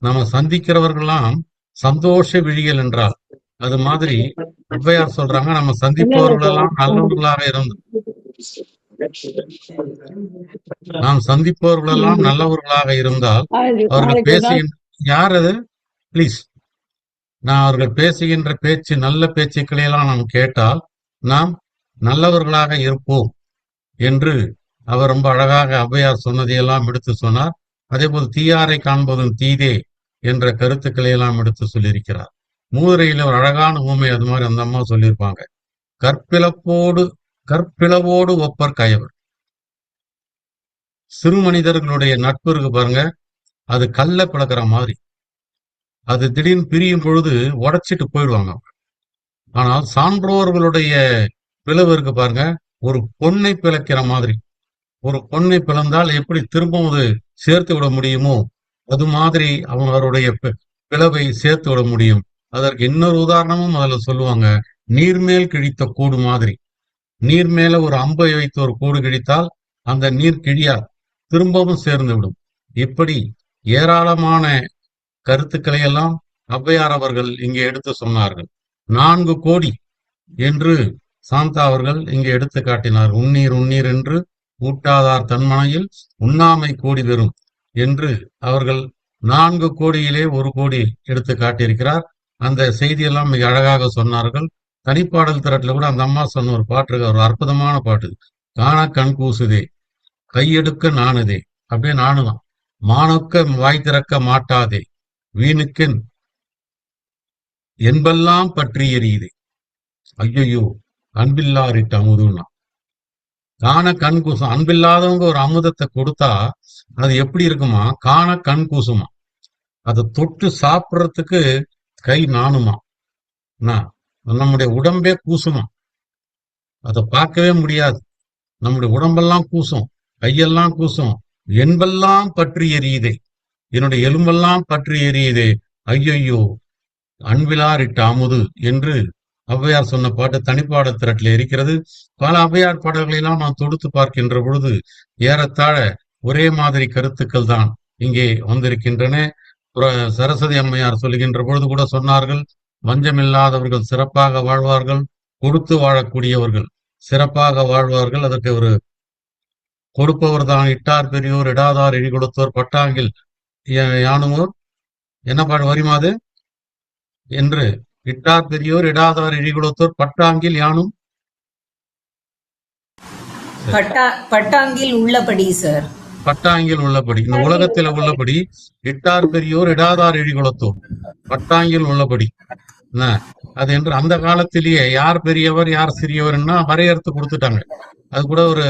நம்ம சந்திக்கிறவர்கள்லாம் சந்தோஷ விழிகள் என்றால் அது மாதிரி ஔவையார் சொல்றாங்க, நம்ம சந்திப்பவர்களெல்லாம் நல்லவர்களாக நாம் சந்திப்பவர்களெல்லாம் நல்லவர்களாக இருந்தால் அவர்கள் பேசுகின்ற யார் அது பிளீஸ் நான் அவர்கள் பேசுகின்ற பேச்சு, நல்ல பேச்சுக்களை எல்லாம் நாம் கேட்டால் நாம் நல்லவர்களாக இருப்போம் என்று அவர் ரொம்ப அழகாக ஔவையார் சொன்னதையெல்லாம் எடுத்து சொன்னார். அதே போல் தீயாரை காண்பதும் தீதே என்ற கருத்துக்களை எல்லாம் எடுத்து சொல்லியிருக்கிறார். மூதுரையில ஒரு அழகான ஊமை அது மாதிரி அந்த அம்மா சொல்லியிருப்பாங்க, கற்பிளவோடு ஒப்பர் கயவர். சிறு மனிதர்களுடைய நட்பு இருக்கு பாருங்க, அது கல்ல பிளக்கிற மாதிரி. அது திடீர்னு பிரியும் பொழுது உடைச்சிட்டு போயிடுவாங்க. ஆனால் சான்றோர்களுடைய பிளவு இருக்கு பாருங்க, ஒரு பொன்னை பிளக்கிற மாதிரி. ஒரு பொன்னை பிளந்தால் எப்படி திரும்பவும் சேர்த்து விட முடியுமோ அது மாதிரி அவருடைய பிளவை சேர்த்து விட முடியும். அதற்கு இன்னொரு உதாரணமும் அதுல சொல்லுவாங்க, நீர்மேல் கிழித்த கூடு மாதிரி. நீர் மேல ஒரு அம்பை வைத்து ஒரு கூடு கிழித்தால் அந்த நீர் கிழியா திரும்பவும் சேர்ந்து விடும். இப்படி ஏராளமான கருத்துக்களை எல்லாம் ஔவையார் அவர்கள் இங்கே எடுத்து சொன்னார்கள். 4 கோடி என்று சாந்தா அவர்கள் இங்கே எடுத்து காட்டினார். உண்ணீர் உண்ணீர் என்று ஊட்டாதார் தன்மனையில் உண்ணாமை கோடி பெறும் என்று அவர்கள் 4 கோடியிலே 1 கோடி எடுத்து காட்டியிருக்கிறார். அந்த செய்தியெல்லாம் மிக அழகாக சொன்னார்கள். தனிப்பாடல் திரட்டுல கூட அந்த அம்மா சொன்ன ஒரு பாட்டு இருக்கு, ஒரு அற்புதமான பாட்டு. காண கண் கூசுதே, கையெடுக்க நாணுதே, அப்படியே நாணுதான். மானொக்க வாய் திறக்க மாட்டாதே, வீணுக்கென் என்பெல்லாம் பற்றி எரியுதே. ஐயோ, அன்பில்லாரிட்ட அமுதுன்னா. காண கண் கூசும். அன்பில்லாதவங்க ஒரு அமுதத்தை கொடுத்தா அது எப்படி இருக்குமா, காண கண் கூசுமா. அதை தொட்டு சாப்பிட்றதுக்கு கை நாணுமா, நம்முடைய உடம்பே கூசுமா. அதை பார்க்கவே முடியாது. நம்முடைய உடம்பெல்லாம் கூசும், கையெல்லாம் கூசும். என்பெல்லாம் பற்றி எரியுதே, என்னுடைய எலும்பெல்லாம் பற்றி எரியுதே, ஐயோ அன்பிலாரிட்ட அமுது என்று ஔவையார் சொன்ன பாட்டு தனிப்பாடல் திரட்டில் இருக்கிறது. பல ஔவையார் பாடல்களெல்லாம் நாம் தொடுத்து பார்க்கின்ற பொழுது ஏறத்தாழ ஒரே மாதிரி கருத்துக்கள் தான் இங்கே வந்திருக்கின்றன. சரஸ்வதி அம்மையார் சொல்லுகின்ற பொழுது கூட சொன்னார்கள், வஞ்சமில்லாதவர்கள் சிறப்பாக வாழ்வார்கள், கொடுத்து வாழக்கூடியவர்கள் சிறப்பாக வாழ்வார்கள். அதற்கு ஒரு கொடுப்பவர் தான் இட்டார் பெரியோர் இடாதார் இழி கொடுத்தோர் பட்டாங்கில் யானுமோர் என்ன பாடு வரிமாது என்று, இட்டார் பெரியோர் இடாதார் இழி கொடுத்தோர் பட்டாங்கில் யானும் பட்டாங்கில் உள்ளபடி சார், பட்டாங்கில் உள்ளபடி, இந்த உலகத்தில் உள்ளபடி. இட்டார் பெரியோர் இடாதார் இழி கொடுத்தோர் பட்டாங்கில் உள்ளபடி. அது என்று அந்த காலத்திலேயே யார் பெரியவர் யார் சிறியவர்னா வரையறுத்து கொடுத்துட்டாங்க. அது கூட ஒரு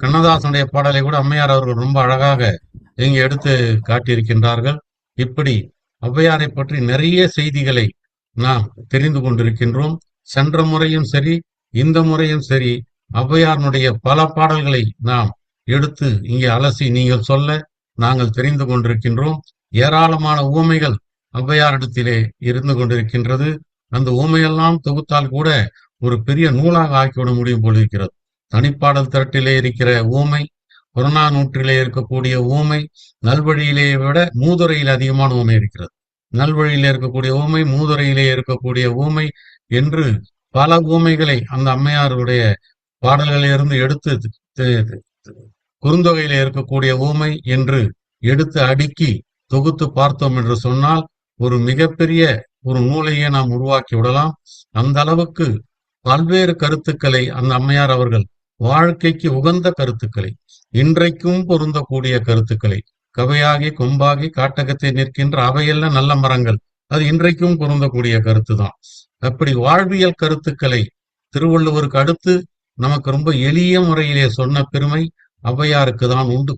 கண்ணதாசனுடைய பாடலை கூட அம்மையார் அவர்கள் ரொம்ப அழகாக இங்கே எடுத்து காட்டியிருக்கின்றார்கள். இப்படி ஔவையாரை பற்றி நிறைய செய்திகளை நாம் தெரிந்து கொண்டிருக்கின்றோம். சென்ற முறையும் சரி, இந்த முறையும் சரி, ஔவையாருடைய பல பாடல்களை நாம் எடுத்து இங்கே அலசி நீங்கள் சொல்ல நாங்கள் தெரிந்து கொண்டிருக்கின்றோம். ஏராளமான ஊமைகள் ஔவையாரிடத்திலே இருந்து கொண்டிருக்கின்றது. அந்த ஊமையெல்லாம் தொகுத்தால் கூட ஒரு பெரிய நூலாக ஆக்கிவிட முடியும் போல் இருக்கிறது. தனிப்பாடல் திரட்டிலே இருக்கிற ஊமை, புறநானூற்றிலே இருக்கக்கூடிய ஊமை, நல்வழியிலே விட மூதுரையில் அதிகமான ஊமை இருக்கிறது. நல்வழியிலே இருக்கக்கூடிய ஊமை, மூதுரையிலே இருக்கக்கூடிய ஊமை என்று பல ஊமைகளை அந்த அம்மையாருடைய பாடல்களிலிருந்து எடுத்து குறுந்தொகையிலே இருக்கக்கூடிய ஊமை என்று எடுத்து அடுக்கி தொகுத்து பார்த்தோம் என்று சொன்னால் ஒரு மிகப்பெரிய ஒரு நூலையே நாம் உருவாக்கி விடலாம். அந்த அளவுக்கு பல்வேறு கருத்துக்களை அந்த அம்மையார் அவர்கள் வாழ்க்கைக்கு உகந்த கருத்துக்களை, இன்றைக்கும் பொருந்தக்கூடிய கருத்துக்களை, கவையாகி கொம்பாகி காட்டகத்தை நிற்கின்ற அவையெல்லாம் நல்ல மரங்கள், அது இன்றைக்கும் பொருந்தக்கூடிய கருத்து தான். அப்படி வாழ்வியல் கருத்துக்களை திருவள்ளுவருக்கு அடுத்து நமக்கு ரொம்ப எளிய முறையிலே சொன்ன பெருமை ஔவையாருக்கு தான் உண்டு.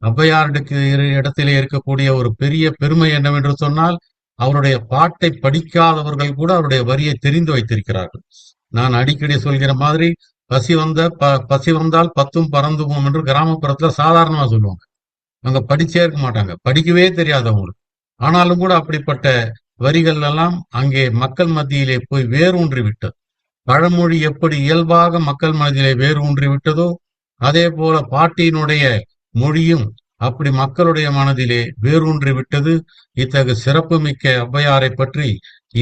ஔவையாருக்கு இடத்திலே இருக்கக்கூடிய ஒரு பெரிய பெருமை என்னவென்று சொன்னால், அவருடைய பாட்டை படிக்காதவர்கள் கூட அவருடைய வரியை தெரிந்து வைத்திருக்கிறார்கள். நான் அடிக்கடி சொல்கிற மாதிரி, பசி வந்தால் பத்தும் பறந்துவோம் என்று கிராமப்புறத்துல சாதாரணமா சொல்லுவாங்க. அவங்க படிச்சே இருக்க மாட்டாங்க, படிக்கவே தெரியாது அவங்களுக்கு. ஆனாலும் கூட அப்படிப்பட்ட வரிகள் எல்லாம் அங்கே மக்கள் மத்தியிலே போய் வேரூன்றி விட்டது. பழமொழி எப்படி இயல்பாக மக்கள் மனதிலே வேரூன்றி விட்டதோ, அதே போல பாட்டியினுடைய மொழியும் அப்படி மக்களுடைய மனதிலே வேரூன்றி விட்டது. இத்தகு சிறப்புமிக்க ஔவையாரை பற்றி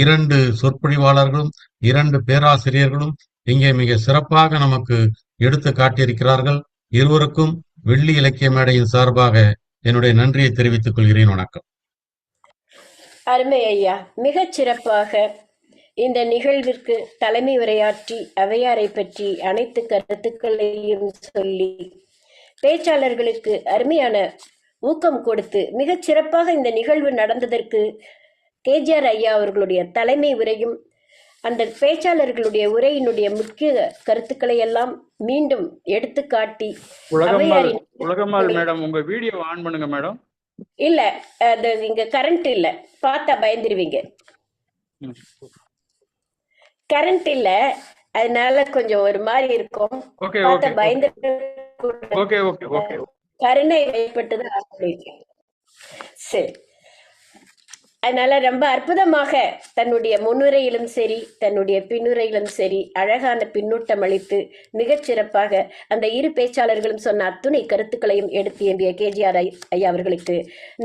2 சொற்பொழிவாளர்களும் 2 பேராசிரியர்களும் இங்கே மிக சிறப்பாக நமக்கு எடுத்து காட்டியிருக்கிறார்கள். இருவருக்கும் வெள்ளி இலக்கிய மேடையின் சார்பாக என்னுடைய நன்றியை தெரிவித்துக் கொள்கிறேன். வணக்கம். அருமை ஐயா, மிகச் சிறப்பாக இந்த நிகழ்விற்கு தலைமை உரையாற்றி ஔவையாரை பற்றி அனைத்து கருத்துக்களையும் சொல்லி பேச்சாளர்களுக்கு அருமையான ஊக்கம் கொடுத்து மிகச் சிறப்பாக இந்த நிகழ்வு நடந்ததற்கு கேஜிஆர் ஐயா அவர்களுடைய தலைமை உரையும் அந்த பேச்சாளர்களுடைய உரையினுடைய முக்கிய கருத்துக்களை எல்லாம் மீண்டும் எடுத்துக்காட்டி உலகம்மாள் மேடம், உங்க வீடியோ ஆன் பண்ணுங்க மேடம். இல்ல, அது இங்க கரண்ட் இல்ல, பார்த்தா பயந்துருவீங்க. கரண்ட் இல்ல, அதனால கொஞ்சம் ஒரு மாதிரி இருக்கும், பார்த்தா பயந்து கருணை ஏற்பட்டது. சரி, அதனால ரொம்ப அற்புதமாக தன்னுடைய முன்னுரையிலும் சரி தன்னுடைய பின்னுரையிலும் சரி அழகான பின்னூட்டம் அளித்து மிகச் சிறப்பாக அந்த 2 பேச்சாளர்களும் சொன்ன அத்துணை கருத்துக்களையும் எடுத்து எம்பிய கேஜிஆர் ஐயா அவர்களுக்கு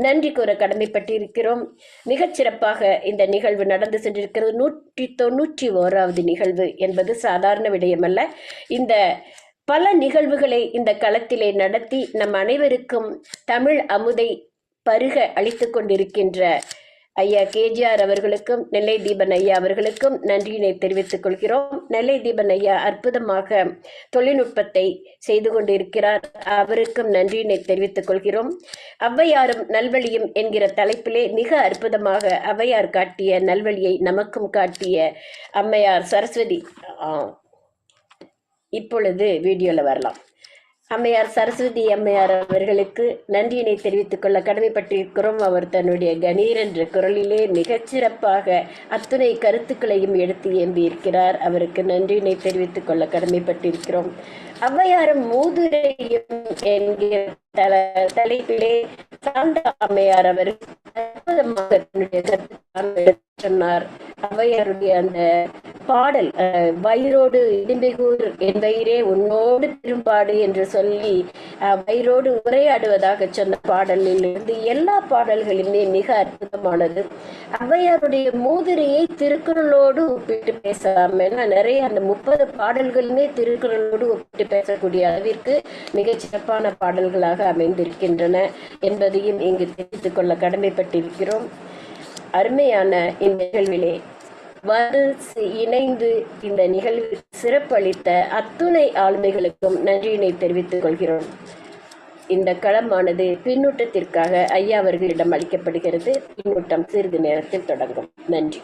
நன்றி கூற கடமைப்பட்டிருக்கிறோம். மிகச் சிறப்பாக இந்த நிகழ்வு நடந்து சென்றிருக்கிறது. 191வது நிகழ்வு என்பது சாதாரண விடயமல்ல. இந்த பல நிகழ்வுகளை இந்த களத்திலே நடத்தி நம் அனைவருக்கும் தமிழ் அமுதை பருக அளித்து கொண்டிருக்கின்ற ஐயா கேஜிஆர் அவர்களுக்கும் நெல்லை தீபன் ஐயா அவர்களுக்கும் நன்றியினை தெரிவித்துக் கொள்கிறோம். நெல்லை தீபன் ஐயா அற்புதமாக தொழில்நுட்பத்தை செய்து கொண்டிருக்கிறார், அவருக்கும் நன்றியினை தெரிவித்துக் கொள்கிறோம். ஔவையாரும் நல்வழியும் என்கிற தலைப்பிலே மிக அற்புதமாக ஔவையார் காட்டிய நல்வழியை நமக்கும் காட்டிய அம்மையார் சரஸ்வதி, இப்பொழுது வீடியோல வரலாம், அம்மையார் சரஸ்வதி அம்மையார் அவர்களுக்கு நன்றியினை தெரிவித்துக் கொள்ள கடமைப்பட்டிருக்கிறோம். அவர் தன்னுடைய கணீர் என்ற குரலிலே மிகச்சிறப்பாக அத்துணை கருத்துக்களையும் எடுத்து ஏம்பியிருக்கிறார். அவருக்கு நன்றியினை தெரிவித்துக் கொள்ள கடமைப்பட்டிருக்கிறோம். ஔவையாரும் மூதுரையும் என்கிற தலைப்பிலே சாந்தா அம்மையார் அவர் அற்புதமாக தன்னுடைய கருத்து சொன்னார். ஔவையாருடைய அந்த பாடல் வயிறோடு இடிம்பைகூர் என் வயிறே உன்னோடு திரும்பாடு என்று சொல்லி வயிறோடு உரையாடுவதாக சொன்ன பாடலில் இருந்து எல்லா பாடல்களுமே மிக அற்புதமானது. ஔவையாருடைய மூதுரையை திருக்குறளோடு ஒப்பிட்டு பேசலாம். ஏன்னா நிறைய அந்த 30 பாடல்களுமே திருக்குறளோடு ஒப்பிட்டு பேசக்கூடிய அளவிற்கு மிகச் சிறப்பான பாடல்களாக அமைந்திருக்கின்றன என்பதையும் இங்கு தெரிவித்துக் கொள்ள கடமைப்பட்டிருக்கிறோம். அருமையான இந்த நிகழ்விலே இணைந்து இந்த நிகழ்வில் சிறப்பளித்த அத்துணை ஆளுமைகளுக்கும் நன்றியினை தெரிவித்துக் கொள்கிறோம். இந்த களமானது பின்னூட்டத்திற்காக ஐயா அவர்களிடம் அளிக்கப்படுகிறது. பின்னூட்டம் சிறிது நேரத்தில் தொடங்கும். நன்றி.